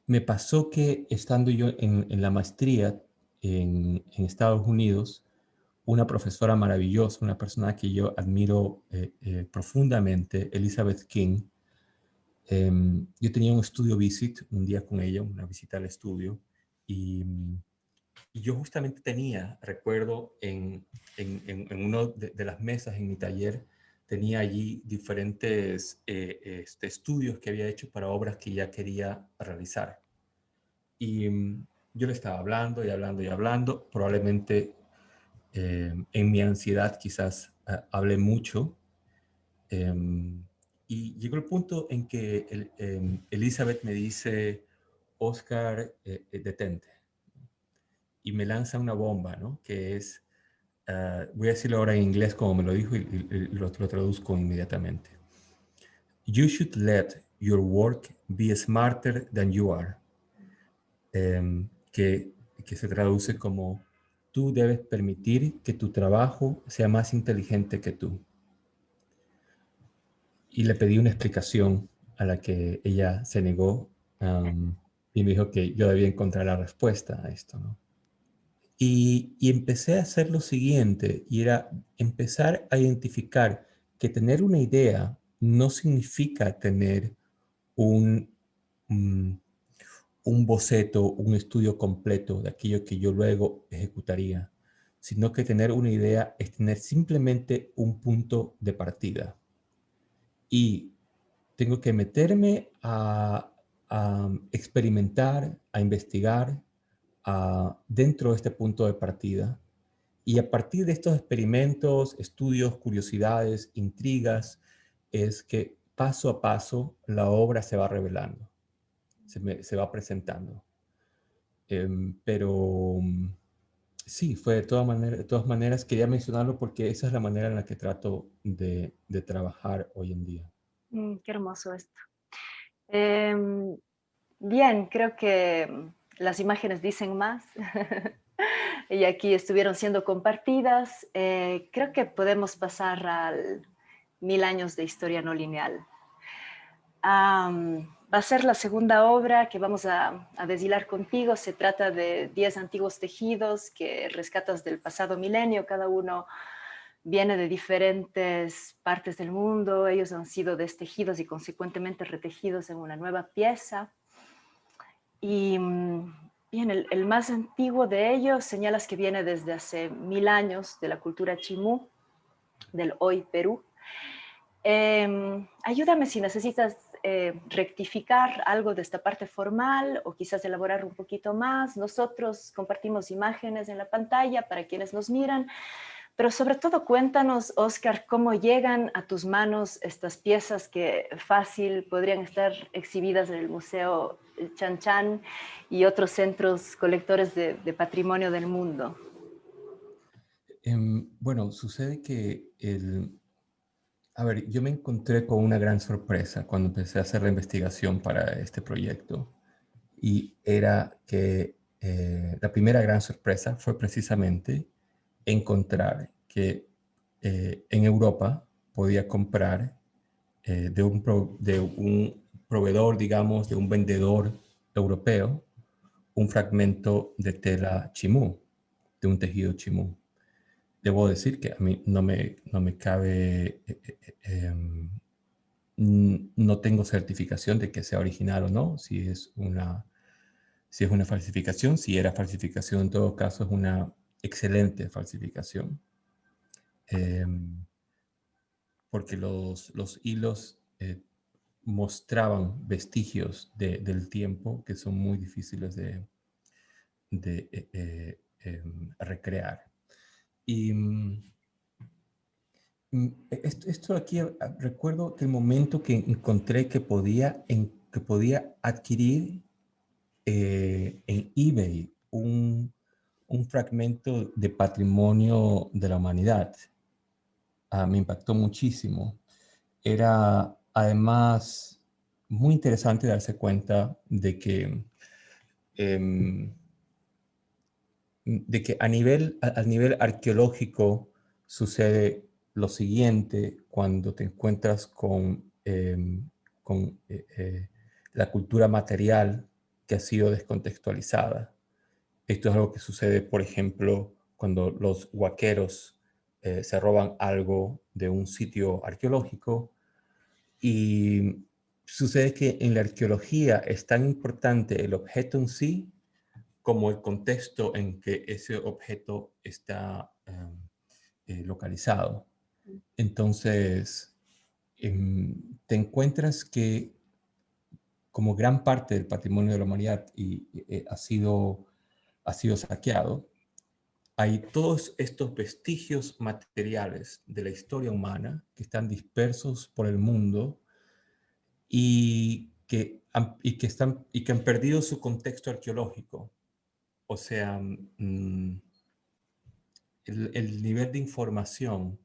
me pasó que estando yo en la maestría en Estados Unidos, una profesora maravillosa, una persona que yo admiro profundamente, Elizabeth King, yo tenía un estudio visit un día con ella, una visita al estudio, y yo justamente recuerdo en una de las mesas en mi taller, tenía allí diferentes estudios que había hecho para obras que ya quería realizar. Y yo le estaba hablando y hablando y hablando, probablemente en mi ansiedad quizás hablé mucho. Y llegó el punto en que Elizabeth me dice, Oscar, detente. Y me lanza una bomba, ¿no? Que es, voy a decirlo ahora en inglés como me lo dijo y lo traduzco inmediatamente. You should let your work be smarter than you are. que, que se traduce como: tú debes permitir que tu trabajo sea más inteligente que tú. Y le pedí una explicación a la que ella se negó, y me dijo que yo debía encontrar la respuesta a esto, ¿no? Y empecé a hacer lo siguiente, y era empezar a identificar que tener una idea no significa tener un, mm, un boceto, un estudio completo de aquello que yo luego ejecutaría, sino que tener una idea es tener simplemente un punto de partida. Y tengo que meterme a experimentar, a investigar dentro de este punto de partida. Y a partir de estos experimentos, estudios, curiosidades, intrigas, es que paso a paso la obra se va revelando, se va presentando. Pero sí, fue de todas maneras, quería mencionarlo porque esa es la manera en la que trato de trabajar hoy en día. Qué hermoso esto. Em, Bien, creo que las imágenes dicen más y aquí estuvieron siendo compartidas. Creo que podemos pasar al 1000 años de historia no lineal. Va a ser la segunda obra que vamos a deshilar contigo. Se trata de 10 antiguos tejidos que rescatas del pasado milenio. Cada uno viene de diferentes partes del mundo. Ellos han sido destejidos y consecuentemente retejidos en una nueva pieza. Y bien, el más antiguo de ellos señalas que viene desde hace 1000 años de la cultura chimú, del hoy Perú. Ayúdame si necesitas rectificar algo de esta parte formal o quizás elaborar un poquito más. Nosotros compartimos imágenes en la pantalla para quienes nos miran, pero sobre todo cuéntanos, Oscar, cómo llegan a tus manos estas piezas que fácil podrían estar exhibidas en el Museo Chan Chan y otros centros colectores de patrimonio del mundo. Bueno, sucede que a ver, yo me encontré con una gran sorpresa cuando empecé a hacer la investigación para este proyecto. Y era que la primera gran sorpresa fue precisamente encontrar que en Europa podía comprar de un proveedor, digamos, de un vendedor europeo, un fragmento de tela chimú, de un tejido chimú. Debo decir que a mí no me cabe, no tengo certificación de que sea original o no, si es una falsificación. Si era falsificación, en todo caso es una excelente falsificación, porque los hilos mostraban vestigios del tiempo que son muy difíciles de recrear. Y esto aquí, recuerdo que el momento que encontré que podía adquirir en eBay un fragmento de patrimonio de la humanidad, me impactó muchísimo. Era además muy interesante darse cuenta em, de que al nivel arqueológico sucede lo siguiente cuando te encuentras con la cultura material que ha sido descontextualizada. Esto es algo que sucede, por ejemplo, cuando los huaqueros se roban algo de un sitio arqueológico, y sucede que en la arqueología es tan importante el objeto en sí como el contexto en que ese objeto está localizado. Entonces, te encuentras que como gran parte del patrimonio de la humanidad ha sido saqueado, hay todos estos vestigios materiales de la historia humana que están dispersos por el mundo y que han perdido su contexto arqueológico. O sea, el nivel de información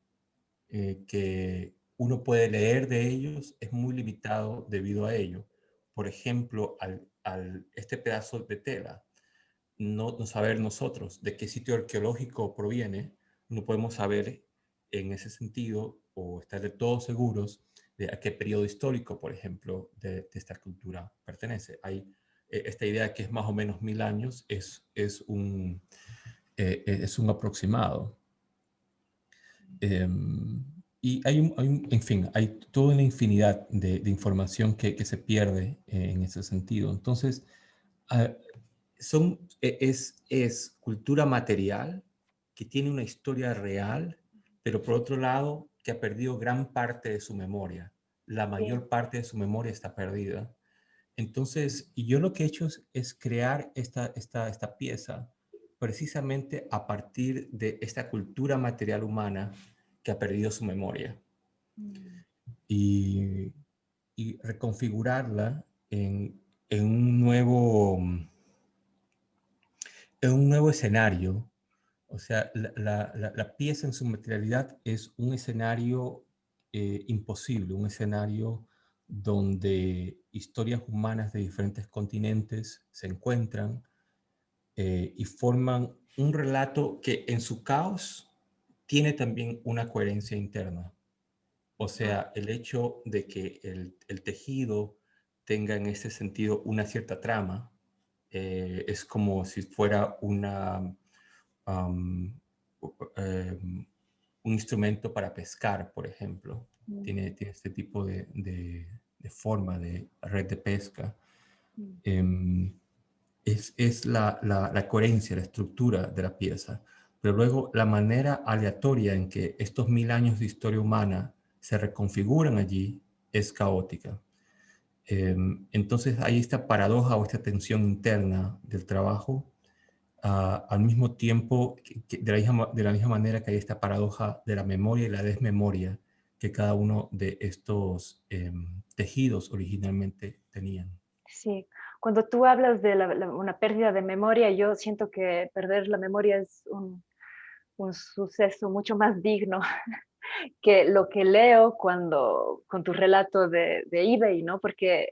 que uno puede leer de ellos es muy limitado debido a ello. Por ejemplo, al este pedazo de tela no saber nosotros de qué sitio arqueológico proviene, no podemos saber en ese sentido o estar de todo seguros de a qué periodo histórico, por ejemplo, de esta cultura pertenece. Hay esta idea que es más o menos 1000 años, es un aproximado. Y en fin, hay toda una infinidad de información que se pierde en ese sentido. Entonces, ah, es cultura material que tiene una historia real, pero por otro lado, que ha perdido gran parte de su memoria. La Sí. mayor parte de su memoria está perdida. Entonces, y yo lo que he hecho es crear esta pieza precisamente a partir de esta cultura material humana que ha perdido su memoria Mm. y, y reconfigurarla en un nuevo, en un nuevo escenario. O sea, la pieza en su materialidad es un escenario imposible, un escenario donde historias humanas de diferentes continentes se encuentran y forman un relato que en su caos tiene también una coherencia interna. O Ah, sea, el hecho de que el tejido tenga en ese sentido una cierta trama es como si fuera um, un instrumento para pescar, por ejemplo. mm, Tiene este tipo de forma de red de pesca. mm. Em, es la coherencia, la estructura de la pieza. Pero luego la manera aleatoria en que estos 1000 años de historia humana se reconfiguran allí es caótica. Entonces hay esta paradoja o esta tensión interna del trabajo, al mismo tiempo de la misma manera que hay esta paradoja de la memoria y la desmemoria que cada uno de estos tejidos originalmente tenían. Sí, cuando tú hablas de una pérdida de memoria, yo siento que perder la memoria es un suceso mucho más digno que lo que leo cuando con tu relato de eBay, ¿no? Porque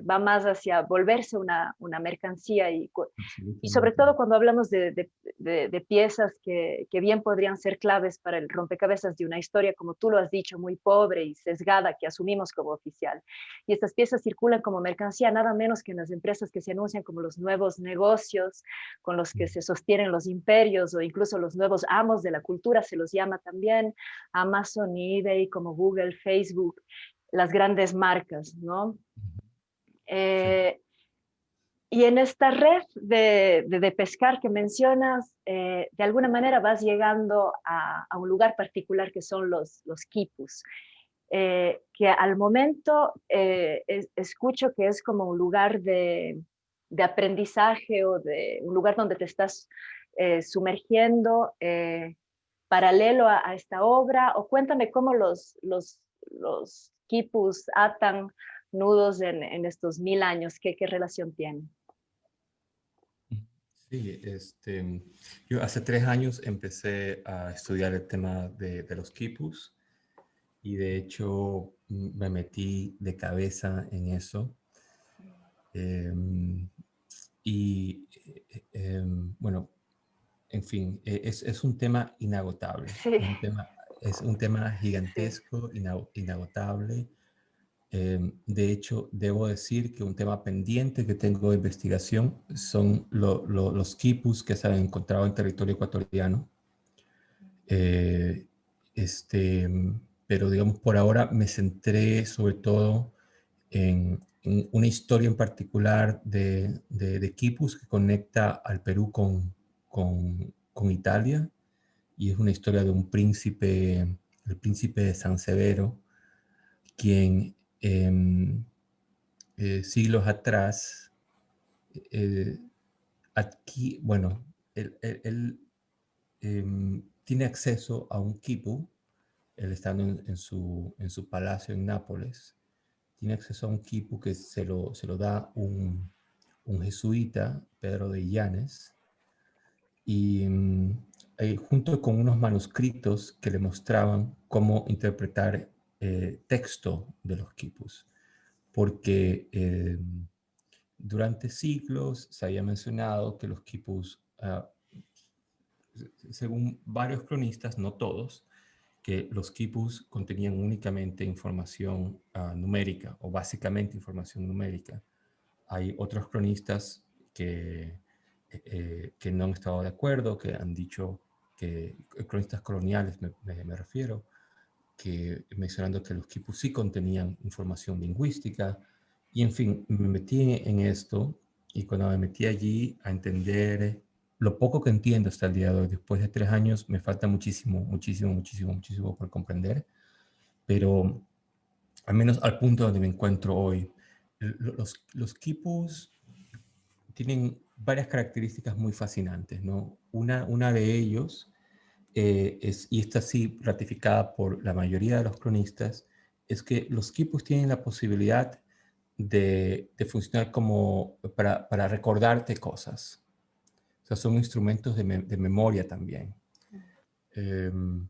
va más hacia volverse una mercancía y sobre Absolutamente. todo cuando hablamos de piezas que bien podrían ser claves para el rompecabezas de una historia, como tú lo has dicho, muy pobre y sesgada, que asumimos como oficial. Y estas piezas circulan como mercancía, nada menos que en las empresas que se anuncian como los nuevos negocios con los que se sostienen los imperios o incluso los nuevos amos de la cultura, se los llama también Amazon, eBay, como Google, Facebook, las grandes marcas, ¿no? Sí. Eh, y en esta red de pescar que mencionas, de alguna manera vas llegando a un lugar particular que son los quipus, que al momento escucho que es como un lugar de aprendizaje o de un lugar donde te estás sumergiendo paralelo a esta obra, o cuéntame cómo los quipus atan nudos en estos 1000 años, qué relación tienen. Sí, yo hace 3 años empecé a estudiar el tema de los quipus y de hecho me metí de cabeza en eso. Em, y bueno, en fin, es un tema inagotable, Sí, es un tema sí. gigantesco, inagotable. De hecho, debo decir que un tema pendiente que tengo de investigación son los quipus que se han encontrado en territorio ecuatoriano. Eh, este, pero digamos, por ahora me centré sobre todo en una historia en particular de quipus que conecta al Perú con Italia, y es una historia de un príncipe, el príncipe de San Severo, quien siglos atrás, eh, aquí, bueno, él, tiene acceso a un quipu, él estando en su palacio en Nápoles, tiene acceso a un quipu que se lo da un jesuita, Pedro de Illanes, y junto con unos manuscritos que le mostraban cómo interpretar texto de los quipus, porque durante siglos se había mencionado que los quipus, según varios cronistas, no todos, que los quipus contenían únicamente información numérica o básicamente información numérica. Hay otros cronistas que no han estado de acuerdo, que han dicho que, cronistas coloniales me refiero, que mencionando que los quipus sí contenían información lingüística, y en fin, me metí en esto, y cuando me metí allí a entender lo poco que entiendo hasta el día de hoy, después de 3 años, me falta muchísimo, muchísimo, muchísimo, muchísimo por comprender, pero al menos al punto donde me encuentro hoy, los quipus tienen varias características muy fascinantes, ¿no? Una de ellos y esta sí ratificada por la mayoría de los cronistas, es que los quipus tienen la posibilidad de funcionar como para recordarte cosas. O sea, son instrumentos de memoria también. En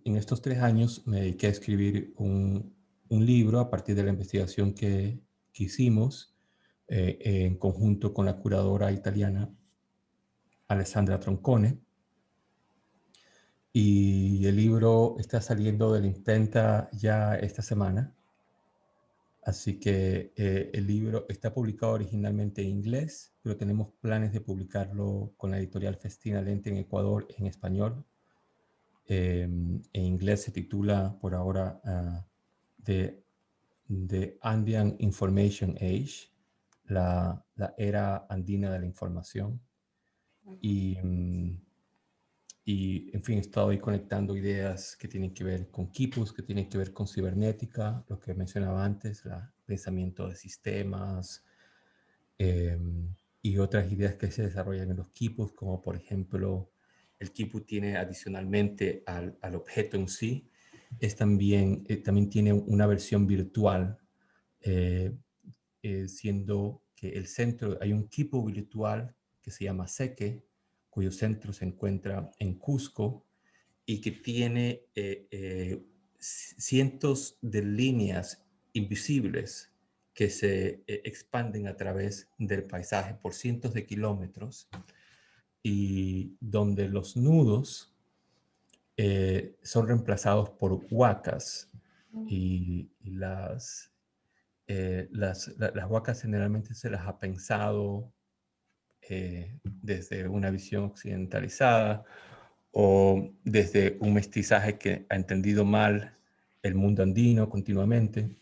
estos 3 años me dediqué a escribir un libro a partir de la investigación que hicimos en conjunto con la curadora italiana Alessandra Troncone. Y el libro está saliendo de la imprenta ya esta semana. Así que el libro está publicado originalmente en inglés, pero tenemos planes de publicarlo con la editorial Festina Lente en Ecuador en español. En inglés se titula por ahora The Andean Information Age, la era andina de la información. Y, en fin, he estado ahí conectando ideas que tienen que ver con quipus, que tienen que ver con cibernética, lo que mencionaba antes, el pensamiento de sistemas, y otras ideas que se desarrollan en los quipus, como por ejemplo, el quipu tiene adicionalmente al objeto en sí, también tiene una versión virtual, siendo que el centro, hay un quipu virtual que se llama Seque, cuyo centro se encuentra en Cusco y que tiene cientos de líneas invisibles que se expanden a través del paisaje por cientos de kilómetros y donde los nudos son reemplazados por huacas y las huacas generalmente se las ha pensado desde una visión occidentalizada o desde un mestizaje que ha entendido mal el mundo andino continuamente,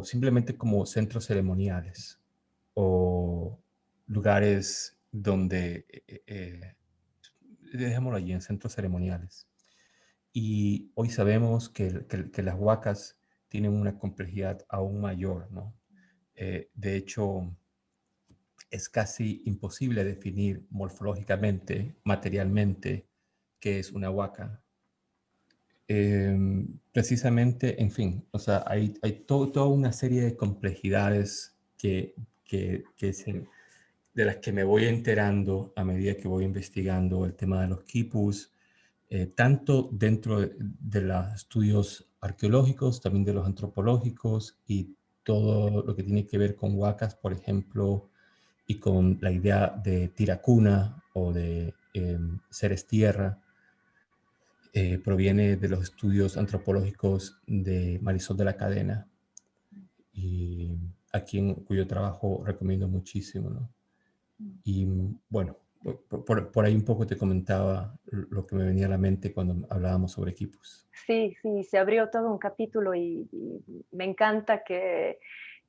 simplemente como centros ceremoniales o lugares donde, dejémoslo allí, en centros ceremoniales. Y hoy sabemos que las huacas tienen una complejidad aún mayor, ¿no? De hecho, es casi imposible definir morfológicamente, materialmente, qué es una huaca. Precisamente, en fin, o sea, hay toda una serie de complejidades de las que me voy enterando a medida que voy investigando el tema de los quipus, tanto dentro de los estudios arqueológicos, también de los antropológicos y todo lo que tiene que ver con huacas, por ejemplo, y con la idea de tiracuna o de seres tierra, proviene de los estudios antropológicos de Marisol de la Cadena, y cuyo trabajo recomiendo muchísimo, ¿no? Y bueno, por ahí un poco te comentaba lo que me venía a la mente cuando hablábamos sobre quipus. Sí, sí, se abrió todo un capítulo y me encanta que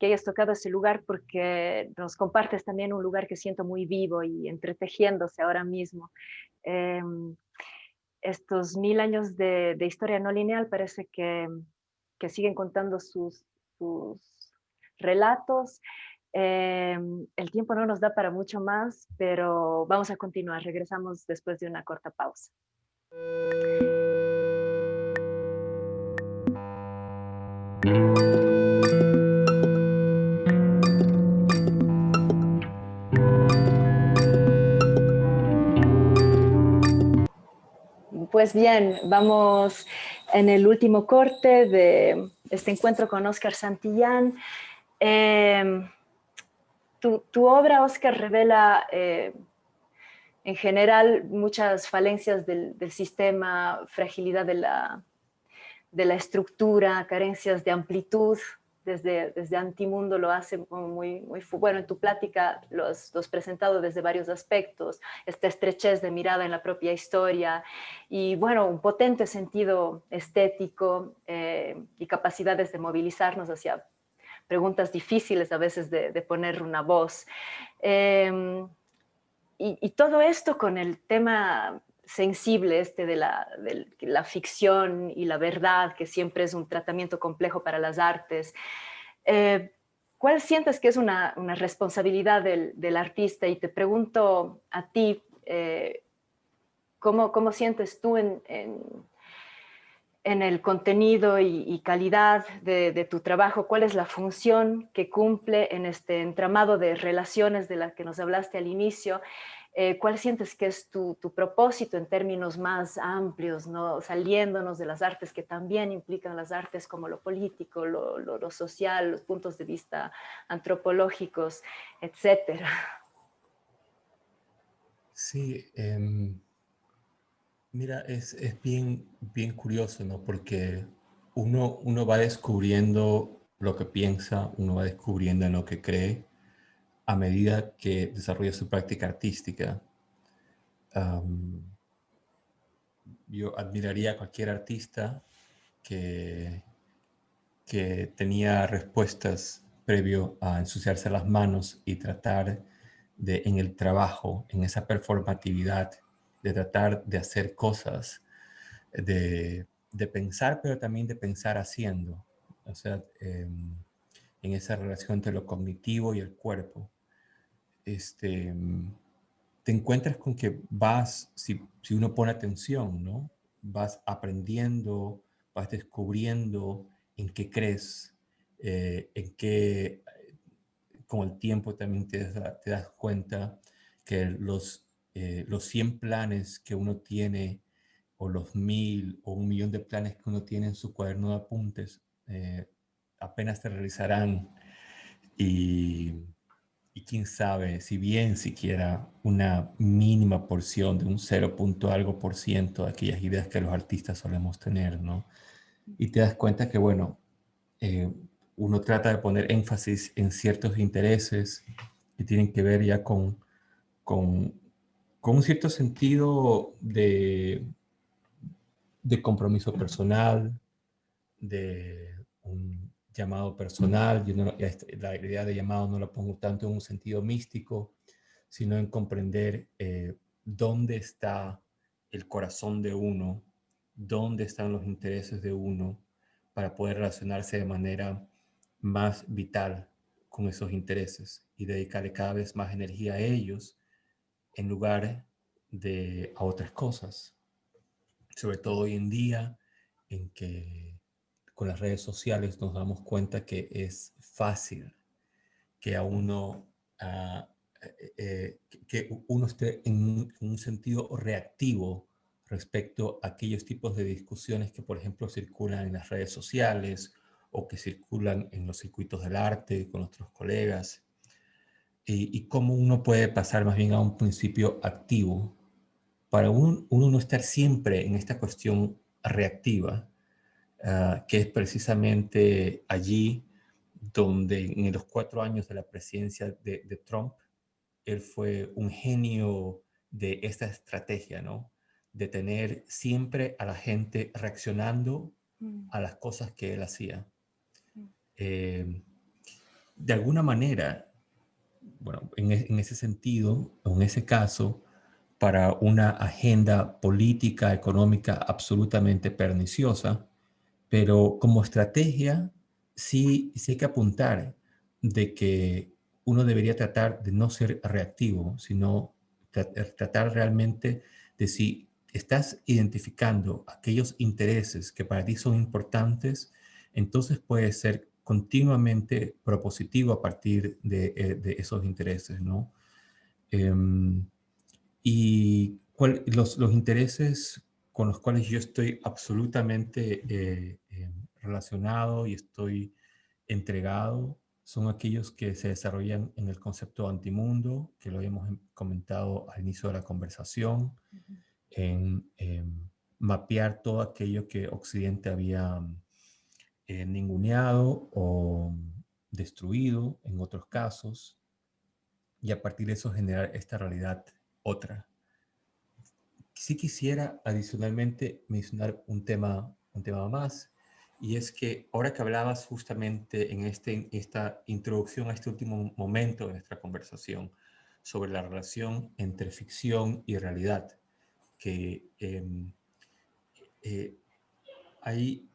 hayas tocado ese lugar porque nos compartes también un lugar que siento muy vivo y entretejiéndose ahora mismo. Estos 1000 años de historia no lineal parece que siguen contando sus relatos. El tiempo no nos da para mucho más, pero vamos a continuar. Regresamos después de una corta pausa. Pues bien, vamos en el último corte de este encuentro con Óscar Santillán. Tu obra, Oscar, revela en general muchas falencias del sistema, fragilidad de la estructura, carencias de amplitud. Desde Antimundo lo hace muy bueno. En tu plática lo has presentado desde varios aspectos, esta estrechez de mirada en la propia historia y, bueno, un potente sentido estético y capacidades de movilizarnos hacia preguntas difíciles a veces de poner una voz. Y todo esto con el tema sensible de la ficción y la verdad, que siempre es un tratamiento complejo para las artes. ¿Cuál sientes que es una responsabilidad del artista? Y te pregunto a ti, ¿cómo sientes tú en el contenido y calidad de tu trabajo? ¿Cuál es la función que cumple en este entramado de relaciones de las que nos hablaste al inicio? ¿Cuál sientes que es tu propósito en términos más amplios, ¿no? Saliéndonos de las artes que también implican las artes como lo político, lo social, los puntos de vista antropológicos, etcétera? Sí, mira, es bien curioso, ¿no? Porque uno va descubriendo lo que piensa, uno va descubriendo en lo que cree a medida que desarrolla su práctica artística. Am, yo admiraría a cualquier artista que, que tenía respuestas previo a ensuciarse las manos y tratar de, en el trabajo, en esa performatividad, de tratar de hacer cosas, de pensar, pero también de pensar haciendo. O sea, en esa relación entre lo cognitivo y el cuerpo. Este, te encuentras con que vas, si uno pone atención, ¿no? Vas aprendiendo, vas descubriendo en qué crees, en qué, con el tiempo también te das cuenta que los 100 planes que uno tiene, o los 1000 o 1 millón de planes que uno tiene en su cuaderno de apuntes, apenas se realizarán y y quién sabe, si bien siquiera una mínima porción de un 0 punto algo por ciento de aquellas ideas que los artistas solemos tener, ¿no? Y te das cuenta que, bueno, eh, uno trata de poner énfasis en ciertos intereses que tienen que ver ya con, con un cierto sentido de compromiso personal, de un llamado personal. Yo no, la idea de llamado no la pongo tanto en un sentido místico, sino en comprender dónde está el corazón de uno, dónde están los intereses de uno, para poder relacionarse de manera más vital con esos intereses y dedicarle cada vez más energía a ellos en lugar de a otras cosas. Sobre todo hoy en día, en que con las redes sociales nos damos cuenta que es fácil que a uno, ah, que uno esté en un sentido reactivo respecto a aquellos tipos de discusiones que, por ejemplo, circulan en las redes sociales o que circulan en los circuitos del arte con nuestros colegas, y cómo uno puede pasar más bien a un principio activo para uno no estar siempre en esta cuestión reactiva, que es precisamente allí donde en los 4 años de la presidencia de Trump, él fue un genio de esta estrategia, ¿no? De tener siempre a la gente reaccionando a las cosas que él hacía. Eh, de alguna manera, bueno, en ese sentido, en ese caso, para una agenda política, económica absolutamente perniciosa, pero como estrategia sí hay que apuntar de que uno debería tratar de no ser reactivo, sino tratar realmente de, si estás identificando aquellos intereses que para ti son importantes, entonces puedes ser continuamente propositivo a partir de esos intereses, ¿no? Em, y los intereses con los cuales yo estoy absolutamente relacionado y estoy entregado son aquellos que se desarrollan en el concepto antimundo, que lo habíamos comentado al inicio de la conversación, en mapear todo aquello que Occidente había ninguneado o destruido en otros casos, y a partir de eso generar esta realidad otra. Sí quisiera adicionalmente mencionar un tema más, y es que ahora que hablabas justamente en esta introducción a este último momento de nuestra conversación sobre la relación entre ficción y realidad, que hay,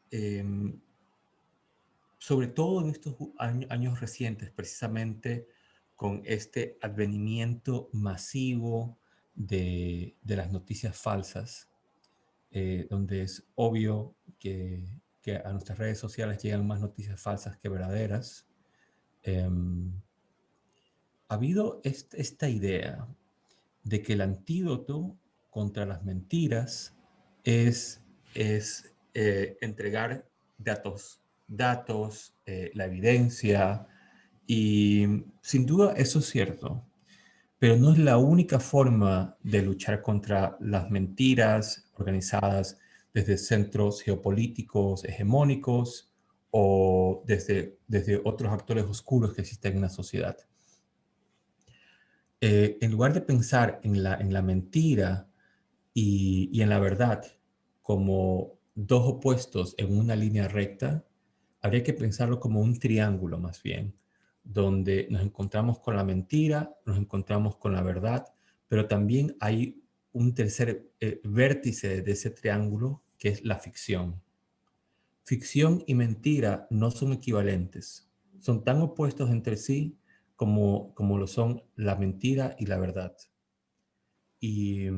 sobre todo en estos años recientes, precisamente con este advenimiento masivo de las noticias falsas, donde es obvio que a nuestras redes sociales llegan más noticias falsas que verdaderas. Ha habido esta idea de que el antídoto contra las mentiras es entregar datos, la evidencia, y sin duda eso es cierto, pero no es la única forma de luchar contra las mentiras organizadas desde centros geopolíticos hegemónicos o desde otros actores oscuros que existen en la sociedad. En lugar de pensar en la mentira y en la verdad como dos opuestos en una línea recta, habría que pensarlo como un triángulo más bien, donde nos encontramos con la mentira, nos encontramos con la verdad, pero también hay un tercer vértice de ese triángulo que es la ficción. Ficción y mentira no son equivalentes, son tan opuestos entre sí como lo son la mentira y la verdad. Y,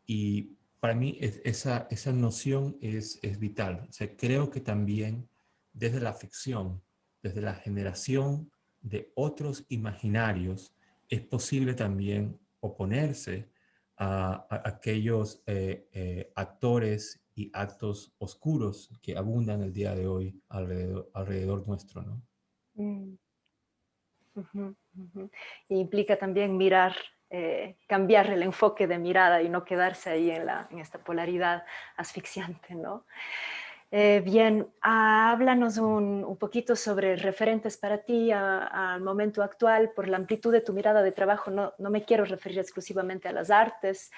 y para mí esa noción es vital. O sea, creo que también desde la ficción, desde la generación de otros imaginarios, es posible también oponerse a aquellos actores y actos oscuros que abundan el día de hoy alrededor nuestro, ¿no? Mm. Ujú, ujú. Y implica también mirar, cambiar el enfoque de mirada y no quedarse ahí en esta polaridad asfixiante, ¿no? Bien, háblanos un poquito sobre referentes para ti al momento actual. Por la amplitud de tu mirada de trabajo, no me quiero referir exclusivamente a las artes,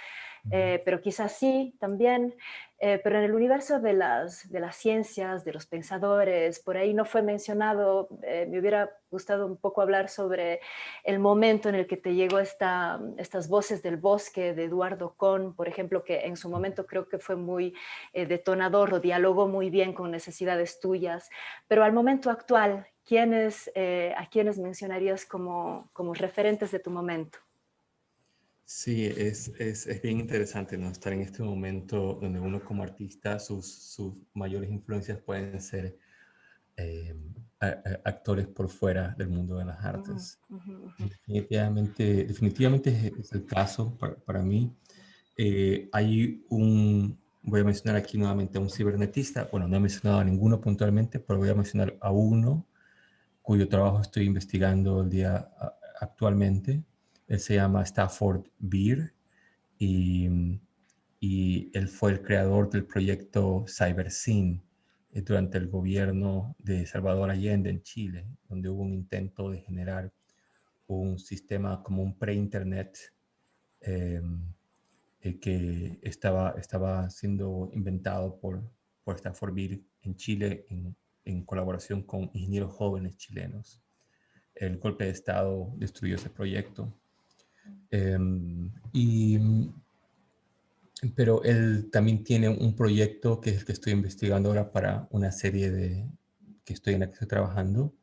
pero quizás sí también, pero en el universo de las ciencias, de los pensadores, por ahí no fue mencionado. Me hubiera gustado un poco hablar sobre el momento en el que te llegó estas voces del bosque de Eduardo Kohn, por ejemplo, que en su momento creo que fue muy detonador o dialogó muy bien con necesidades tuyas, pero al momento actual, ¿a quiénes mencionarías como referentes de tu momento? Sí, es bien interesante, ¿no? Estar en este momento donde uno como artista, sus mayores influencias pueden ser eh, actores por fuera del mundo de las Ujú, artes. ujú, ujú. Definitivamente es el caso para mí. Voy a mencionar aquí nuevamente a un cibernetista. Bueno, no he mencionado a ninguno puntualmente, pero voy a mencionar a uno cuyo trabajo estoy investigando actualmente. Él se llama Stafford Beer, y, y él fue el creador del proyecto CyberSyn durante el gobierno de Salvador Allende en Chile, donde hubo un intento de generar un sistema como un pre-internet eh, que estaba siendo inventado por Stafford Beer en Chile en colaboración con ingenieros jóvenes chilenos. El golpe de Estado destruyó ese proyecto. Y pero él también tiene un proyecto que es el que estoy investigando ahora para una serie en la que estoy trabajando,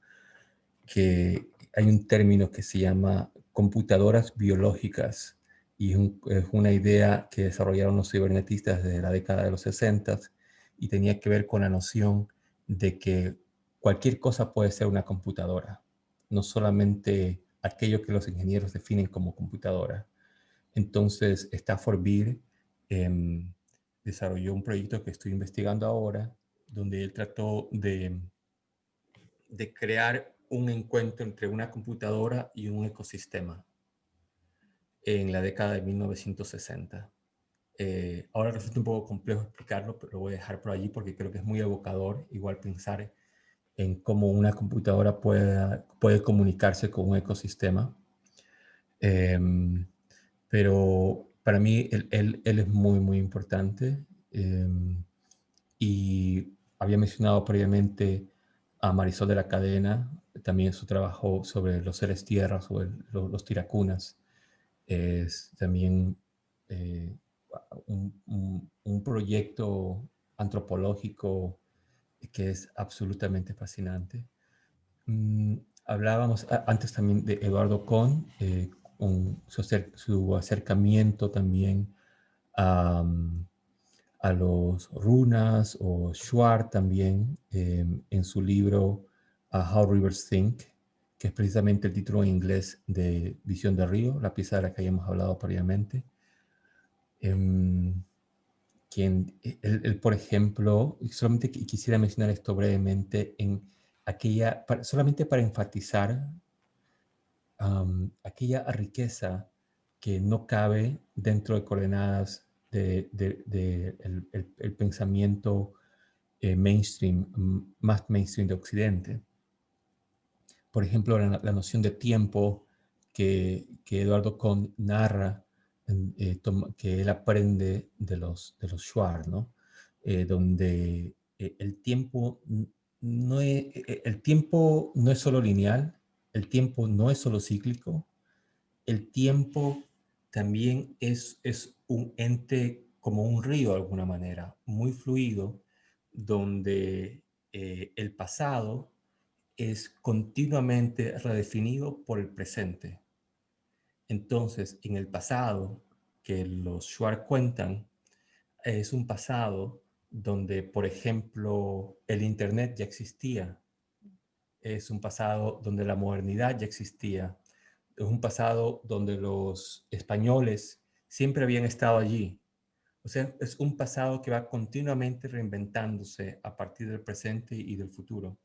que hay un término que se llama computadoras biológicas, y es una idea que desarrollaron los cibernetistas desde la década de los 60, y tenía que ver con la noción de que cualquier cosa puede ser una computadora, no solamente aquello que los ingenieros definen como computadora. Entonces, Stafford Beer em, desarrolló un proyecto que estoy investigando ahora, donde él trató de crear un encuentro entre una computadora y un ecosistema en la década de 1960. Ahora resulta un poco complejo explicarlo, pero lo voy a dejar por allí porque creo que es muy evocador igual pensar en cómo una computadora puede comunicarse con un ecosistema. Pero para mí él es muy, muy importante. Y había mencionado previamente a Marisol de la Cadena, también su trabajo sobre los seres tierra, sobre los tiracunas. Es también eh, un proyecto antropológico que es absolutamente fascinante. Mm, Hablábamos antes también de Eduardo Kohn, con su acercamiento también a, a los runas o Shuar también, en su libro How Rivers Think, que es precisamente el título en inglés de Visión del Río, la pieza de la que habíamos hablado previamente. Él, por ejemplo, solamente quisiera mencionar esto brevemente, solamente para enfatizar aquella riqueza que no cabe dentro de coordenadas el pensamiento mainstream, más mainstream de Occidente. Por ejemplo, la noción de tiempo que Eduardo Kohn narra, que él aprende de los Shuar, ¿no? Donde el tiempo no es solo lineal, el tiempo no es solo cíclico, el tiempo también es un ente como un río de alguna manera, muy fluido, donde el pasado es continuamente redefinido por el presente. Entonces, en el pasado que los Shuar cuentan, es un pasado donde, por ejemplo, el Internet ya existía. Es un pasado donde la modernidad ya existía. Es un pasado donde los españoles siempre habían estado allí. O sea, es un pasado que va continuamente reinventándose a partir del presente y del futuro.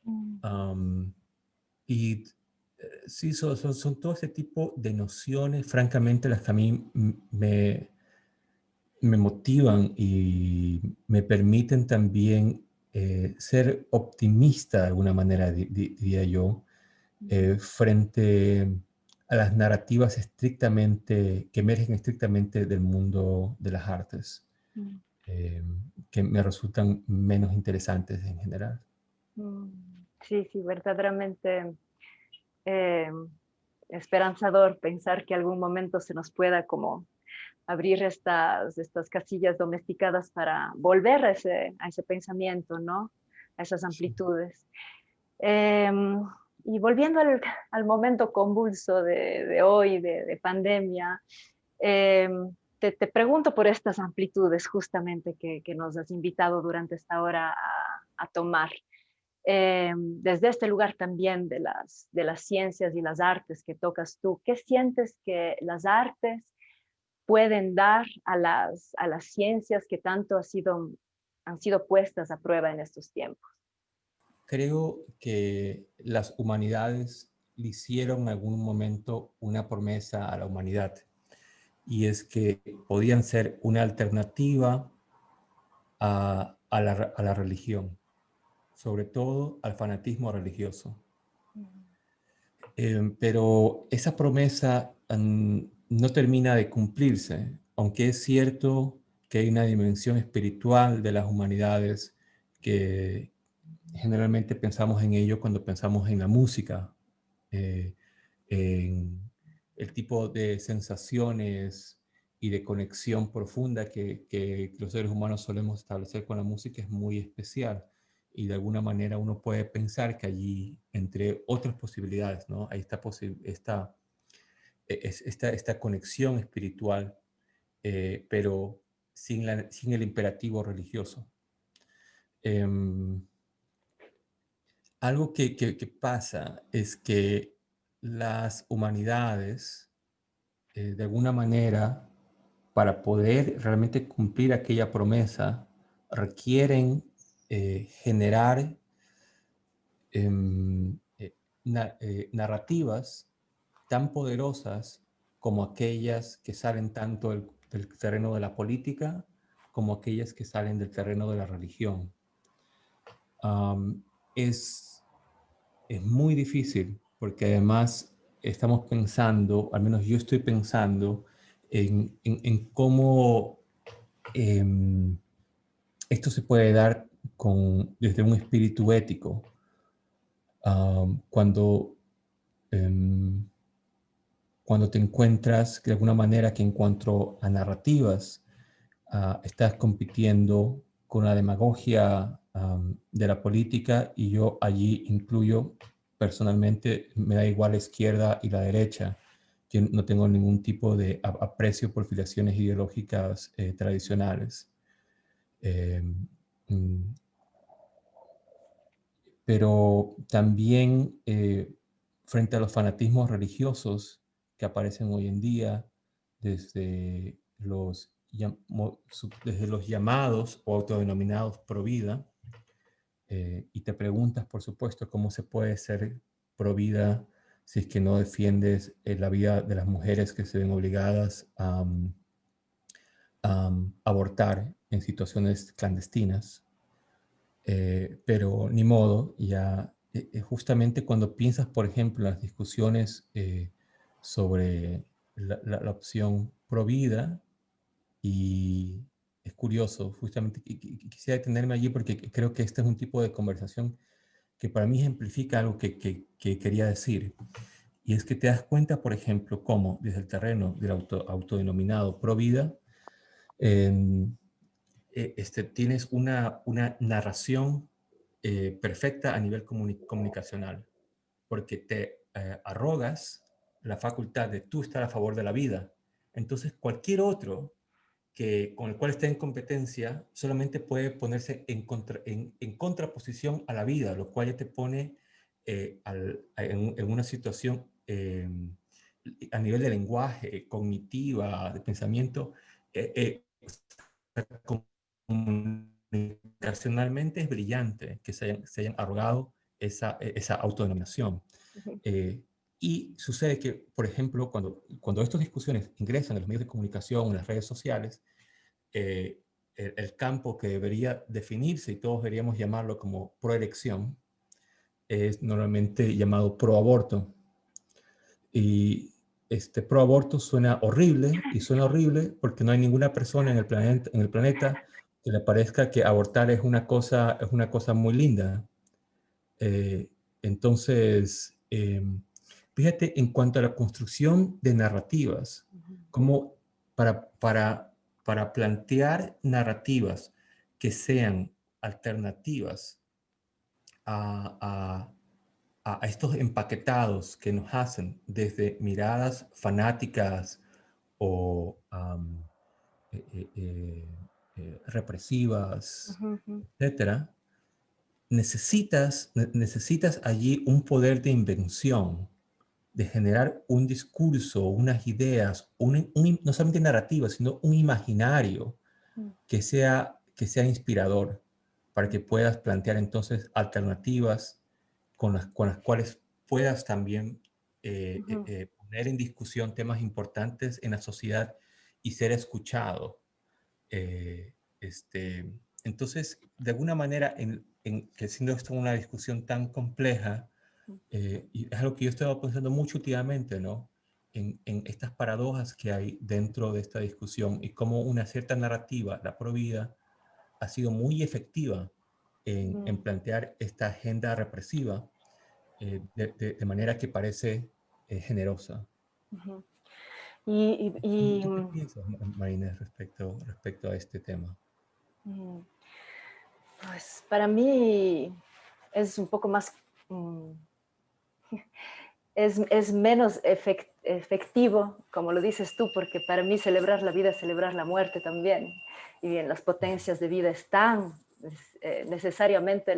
Um, y sí, son todo ese tipo de nociones, francamente, las que a mí me motivan y me permiten también ser optimista de alguna manera, diría yo, frente a las narrativas que emergen estrictamente del mundo de las artes, que me resultan menos interesantes en general. Sí, sí, verdaderamente eh, esperanzador pensar que algún momento se nos pueda como abrir estas casillas domesticadas para volver a ese pensamiento, ¿no? A esas amplitudes. Eh, y volviendo al momento convulso de hoy, de pandemia, eh, te pregunto por estas amplitudes justamente que nos has invitado durante esta hora a tomar. Desde este lugar también de las ciencias y las artes que tocas tú, ¿qué sientes que las artes pueden dar a las ciencias que tanto han sido puestas a prueba en estos tiempos? Creo que las humanidades le hicieron en algún momento una promesa a la humanidad, y es que podían ser una alternativa a la religión, sobre todo al fanatismo religioso. Pero esa promesa no termina de cumplirse, aunque es cierto que hay una dimensión espiritual de las humanidades que generalmente pensamos en ello cuando pensamos en la música, en el tipo de sensaciones y de conexión profunda que los seres humanos solemos establecer con la música es muy especial. Y de alguna manera uno puede pensar que allí, entre otras posibilidades, ¿no? Hay esta conexión espiritual, pero sin el imperativo religioso. Algo que pasa es que las humanidades, de alguna manera, para poder realmente cumplir aquella promesa, requieren generar narrativas tan poderosas como aquellas que salen tanto del terreno de la política como aquellas que salen del terreno de la religión. Um, es, es muy difícil porque además estamos pensando, al menos yo estoy pensando, en cómo esto se puede dar desde un espíritu ético. Cuando te encuentras de alguna manera que en cuanto a narrativas estás compitiendo con la demagogia de la política, y yo allí incluyo personalmente, me da igual la izquierda y la derecha. Yo no tengo ningún tipo de aprecio por filiaciones ideológicas tradicionales. Mm, pero también frente a los fanatismos religiosos que aparecen hoy en día, desde desde los llamados o autodenominados pro vida, y te preguntas, por supuesto, cómo se puede ser pro vida si es que no defiendes la vida de las mujeres que se ven obligadas a abortar en situaciones clandestinas. Pero ni modo, ya justamente cuando piensas, por ejemplo, en las discusiones sobre la opción pro vida, y es curioso, justamente quisiera detenerme allí porque creo que este es un tipo de conversación que para mí ejemplifica algo que quería decir. Y es que te das cuenta, por ejemplo, cómo desde el terreno del autodenominado pro vida, tienes una narración perfecta a nivel comunicacional, porque te arrogas la facultad de tú estar a favor de la vida. Entonces, cualquier otro con el cual esté en competencia solamente puede ponerse en contraposición a la vida, lo cual ya te pone en una situación a nivel de lenguaje, cognitiva, de pensamiento, comunicacionalmente es brillante que se hayan arrogado esa autodenominación. Y sucede que, por ejemplo, cuando estas discusiones ingresan en los medios de comunicación, en las redes sociales, el campo que debería definirse, y todos deberíamos llamarlo como proelección, es normalmente llamado proaborto. Y pro aborto suena horrible, y suena horrible porque no hay ninguna persona en el planeta que le parezca que abortar es una cosa muy linda. Entonces, fíjate en cuanto a la construcción de narrativas, como para plantear narrativas que sean alternativas a estos empaquetados que nos hacen desde miradas fanáticas o represivas, etcétera. Necesitas allí un poder de invención, de generar un discurso, unas ideas, no solamente narrativa, sino un imaginario que sea inspirador, para que puedas plantear entonces alternativas con las cuales puedas también poner en discusión temas importantes en la sociedad y ser escuchado. Entonces, de alguna manera, que siendo esto una discusión tan compleja, y es algo que yo estaba pensando mucho últimamente, ¿no? En estas paradojas que hay dentro de esta discusión, y cómo una cierta narrativa, la provida, ha sido muy efectiva en plantear esta agenda represiva de manera que parece generosa. ¿Tú qué piensas, Marina, respecto a este tema? Pues para mí es un poco más, es menos efectivo, como lo dices tú, porque para mí celebrar la vida es celebrar la muerte también. Y bien, las potencias de vida están necesariamente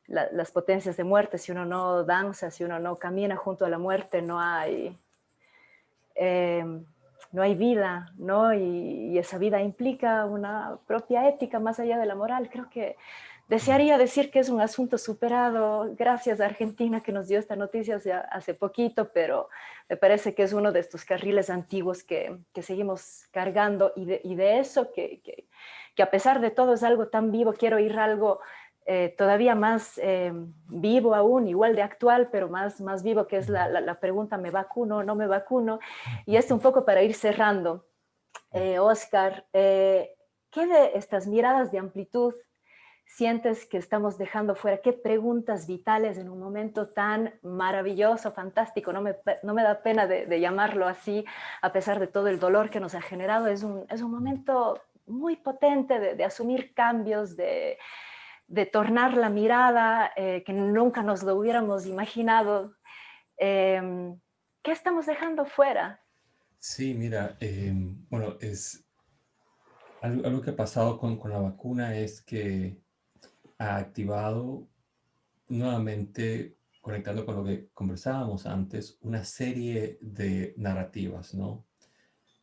las potencias de muerte. Si uno no danza, si uno no camina junto a la muerte, no hay... no hay vida, ¿no? Y esa vida implica una propia ética más allá de la moral. Creo que desearía decir que es un asunto superado, gracias a Argentina que nos dio esta noticia hace poquito, pero me parece que es uno de estos carriles antiguos que seguimos cargando y de eso que a pesar de todo es algo tan vivo, quiero ir a algo todavía más vivo aún, igual de actual, pero más vivo, que es la pregunta, ¿me vacuno o no me vacuno? Y esto un poco para ir cerrando. Oscar, ¿qué de estas miradas de amplitud sientes que estamos dejando fuera? ¿Qué preguntas vitales en un momento tan maravilloso, fantástico? No me da pena de llamarlo así, a pesar de todo el dolor que nos ha generado. Es un momento muy potente de asumir cambios, de tornar la mirada, que nunca nos lo hubiéramos imaginado. ¿Qué estamos dejando fuera? Sí, mira, bueno, es algo que ha pasado con la vacuna es que ha activado nuevamente, conectando con lo que conversábamos antes, una serie de narrativas, ¿no?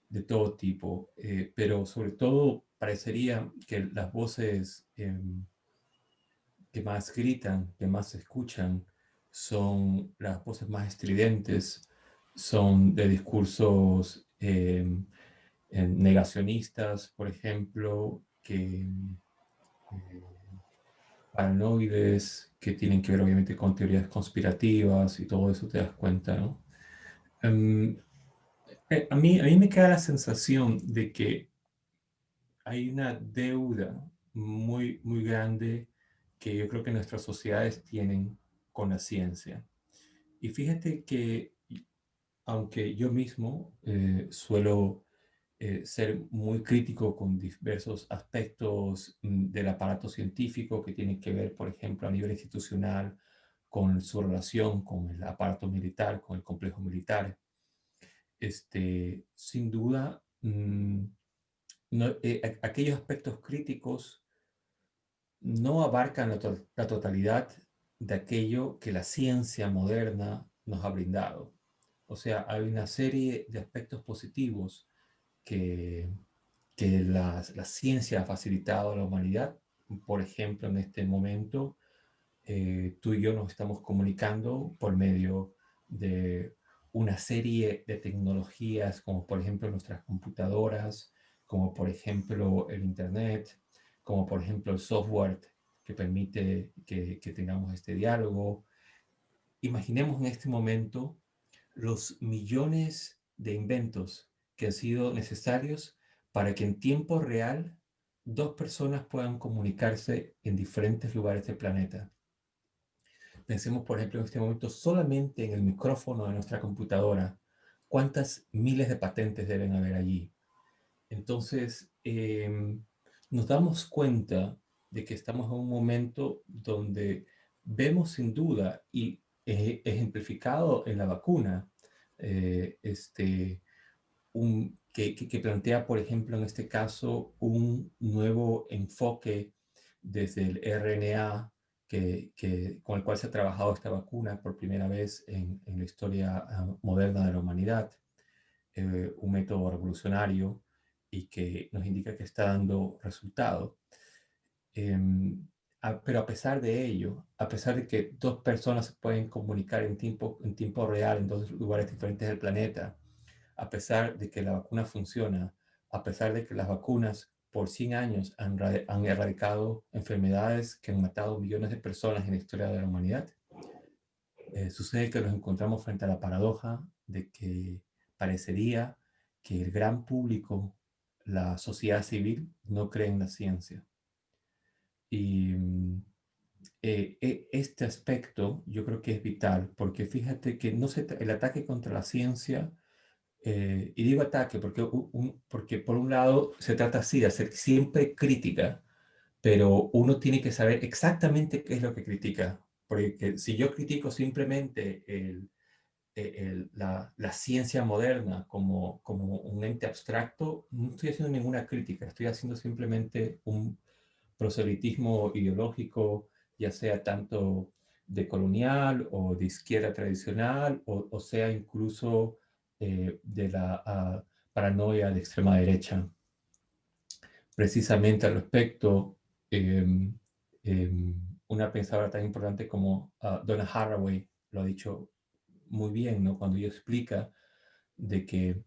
De todo tipo, pero sobre todo parecería que las voces que más gritan, que más se escuchan, son las voces más estridentes, son de discursos negacionistas, por ejemplo, que paranoides, que tienen que ver obviamente con teorías conspirativas y todo eso te das cuenta, ¿no? Em, a mí me queda la sensación de que hay una deuda muy grande que yo creo que nuestras sociedades tienen con la ciencia. Y fíjate que aunque yo mismo suelo ser muy crítico con diversos aspectos del aparato científico que tienen que ver, por ejemplo, a nivel institucional, con su relación con el aparato militar, con el complejo militar, sin duda, aquellos aspectos críticos no abarcan la totalidad de aquello que la ciencia moderna nos ha brindado. O sea, hay una serie de aspectos positivos que, que la ciencia ha facilitado a la humanidad. Por ejemplo, en este momento, tú y yo nos estamos comunicando por medio de una serie de tecnologías, como por ejemplo nuestras computadoras, como por ejemplo el Internet, como por ejemplo el software que permite que tengamos este diálogo. Imaginemos en este momento los millones de inventos que han sido necesarios para que en tiempo real dos personas puedan comunicarse en diferentes lugares del planeta. Pensemos, por ejemplo, en este momento solamente en el micrófono de nuestra computadora. ¿Cuántas miles de patentes deben haber allí? Entonces, nos damos cuenta de que estamos en un momento donde vemos sin duda, y ejemplificado en la vacuna, que plantea, por ejemplo, en este caso, un nuevo enfoque desde el RNA con el cual se ha trabajado esta vacuna por primera vez en la historia moderna de la humanidad, un método revolucionario y que nos indica que está dando resultado. Pero a pesar de ello, a pesar de que dos personas se pueden comunicar en tiempo real en dos lugares diferentes del planeta, a pesar de que la vacuna funciona, a pesar de que las vacunas por 100 años han erradicado enfermedades que han matado millones de personas en la historia de la humanidad, sucede que nos encontramos frente a la paradoja de que parecería que el gran público, la sociedad civil, no cree en la ciencia. Y este aspecto yo creo que es vital, porque fíjate que el ataque contra la ciencia, y digo ataque porque por un lado se trata así de hacer siempre crítica, pero uno tiene que saber exactamente qué es lo que critica, porque si yo critico simplemente la ciencia moderna como un ente abstracto, no estoy haciendo ninguna crítica, estoy haciendo simplemente un proselitismo ideológico, ya sea tanto de colonial o de izquierda tradicional, o sea incluso paranoia de extrema derecha. Precisamente al respecto, una pensadora tan importante como Donna Haraway lo ha dicho muy bien, ¿no? Cuando ella explica de que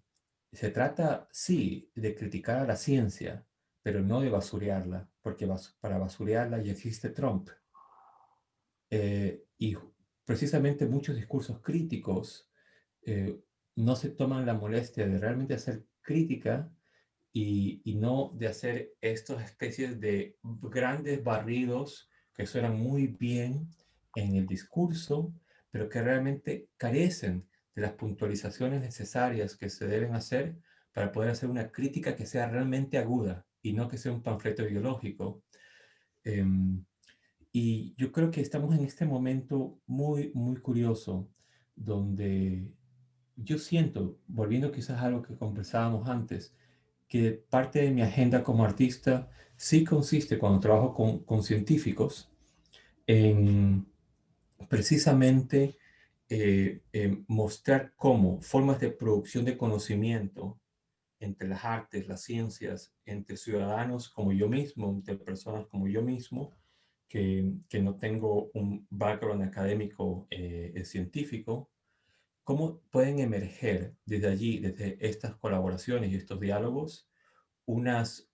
se trata, sí, de criticar a la ciencia, pero no de basurearla, porque para basurearla ya existe Trump. Y precisamente muchos discursos críticos no se toman la molestia de realmente hacer crítica y no de hacer estas especies de grandes barridos que suenan muy bien en el discurso, pero que realmente carecen de las puntualizaciones necesarias que se deben hacer para poder hacer una crítica que sea realmente aguda y no que sea un panfleto ideológico. Y yo creo que estamos en este momento muy, muy curioso, donde yo siento, volviendo quizás a lo que conversábamos antes, que parte de mi agenda como artista sí consiste, cuando trabajo con científicos, en precisamente mostrar cómo formas de producción de conocimiento entre las artes, las ciencias, entre ciudadanos como yo mismo, entre personas como yo mismo, que no tengo un background académico científico, cómo pueden emerger desde allí, desde estas colaboraciones y estos diálogos, unos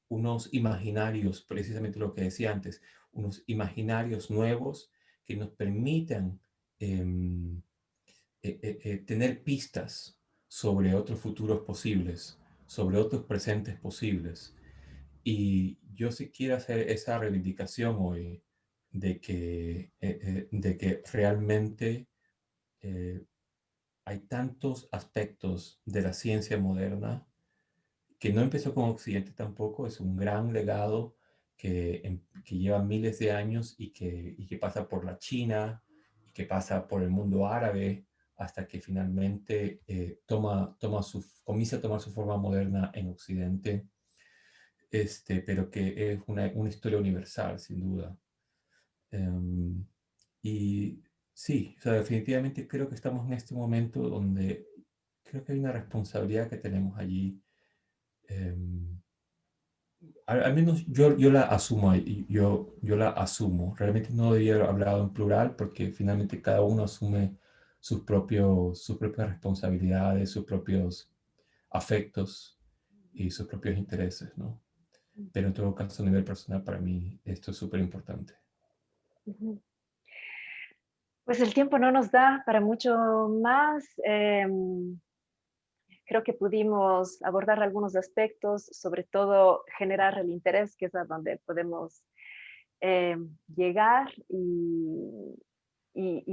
imaginarios, precisamente lo que decía antes, unos imaginarios nuevos que nos permitan tener pistas sobre otros futuros posibles, sobre otros presentes posibles. Y yo sí quiero hacer esa reivindicación hoy de que realmente hay tantos aspectos de la ciencia moderna que no empezó con Occidente tampoco, es un gran legado que lleva miles de años y que pasa por la China, y que pasa por el mundo árabe, hasta que finalmente comienza a tomar su forma moderna en Occidente, pero que es una historia universal, sin duda. Y sí, o sea, definitivamente creo que estamos en este momento donde creo que hay una responsabilidad que tenemos allí. Al menos yo la asumo, yo la asumo. Realmente no debería haber hablado en plural porque finalmente cada uno asume sus propias responsabilidades, sus propios afectos y sus propios intereses, ¿no? Pero en todo caso, a nivel personal, para mí esto es súper importante. Pues el tiempo no nos da para mucho más. Creo que pudimos abordar algunos aspectos, sobre todo generar el interés, que es a donde podemos llegar y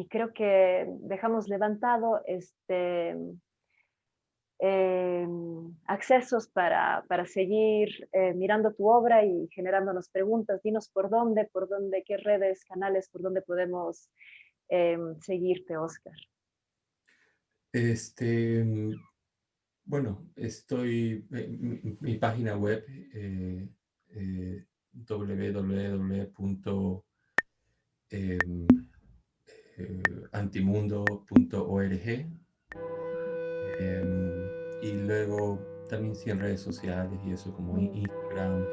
creo que dejamos levantado accesos para seguir mirando tu obra y generándonos preguntas. Dinos por dónde, qué redes, canales, por dónde podemos seguirte, Oscar. Bueno, mi página web www.antimundo.org y luego también sí en redes sociales y eso como Instagram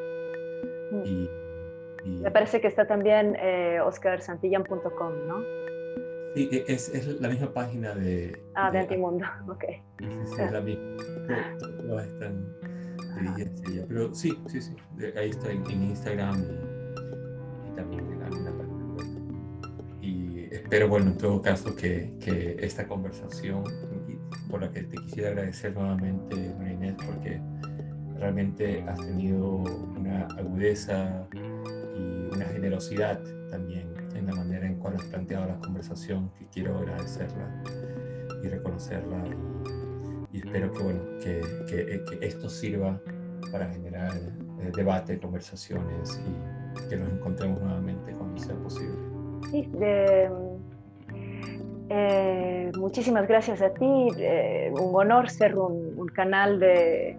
Me parece que está también oscarsantillán.com, ¿no? Sí, es la misma página de Antimundo, ok. Sí, es la misma. Todas están dirigidas hacia ella. Pero sí. Ahí está en Instagram y también en la página web. Y espero, bueno, en todo caso, que esta conversación, por la que te quisiera agradecer nuevamente, María Inés, porque realmente has tenido una agudeza y una generosidad también en la manera en cual has planteado la conversación, que quiero agradecerla y reconocerla y espero que, bueno, que esto sirva para generar debate, conversaciones y que nos encontremos nuevamente cuando sea posible. Sí, muchísimas gracias a ti. Un honor ser un canal de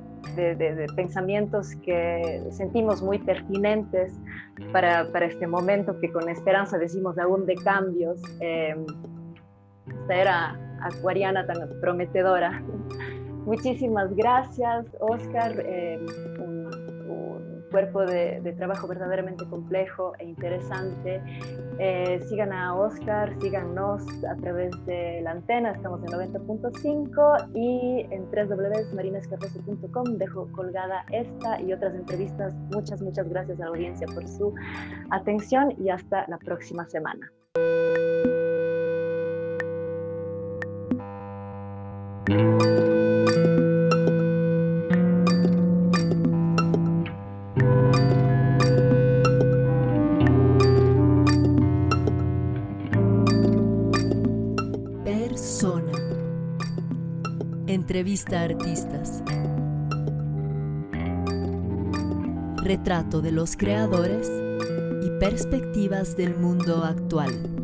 pensamientos que sentimos muy pertinentes para este momento que con esperanza decimos aún de cambios. Esta era acuariana tan prometedora Muchísimas gracias, Oscar. Un cuerpo de trabajo verdaderamente complejo e interesante. Sigan a Oscar, síganos a través de la antena, estamos en 90.5 y en www.marinescarroso.com dejo colgada esta y otras entrevistas. Muchas gracias a la audiencia por su atención y hasta la próxima semana. Persona. Entrevista a artistas. Retrato de los creadores y perspectivas del mundo actual.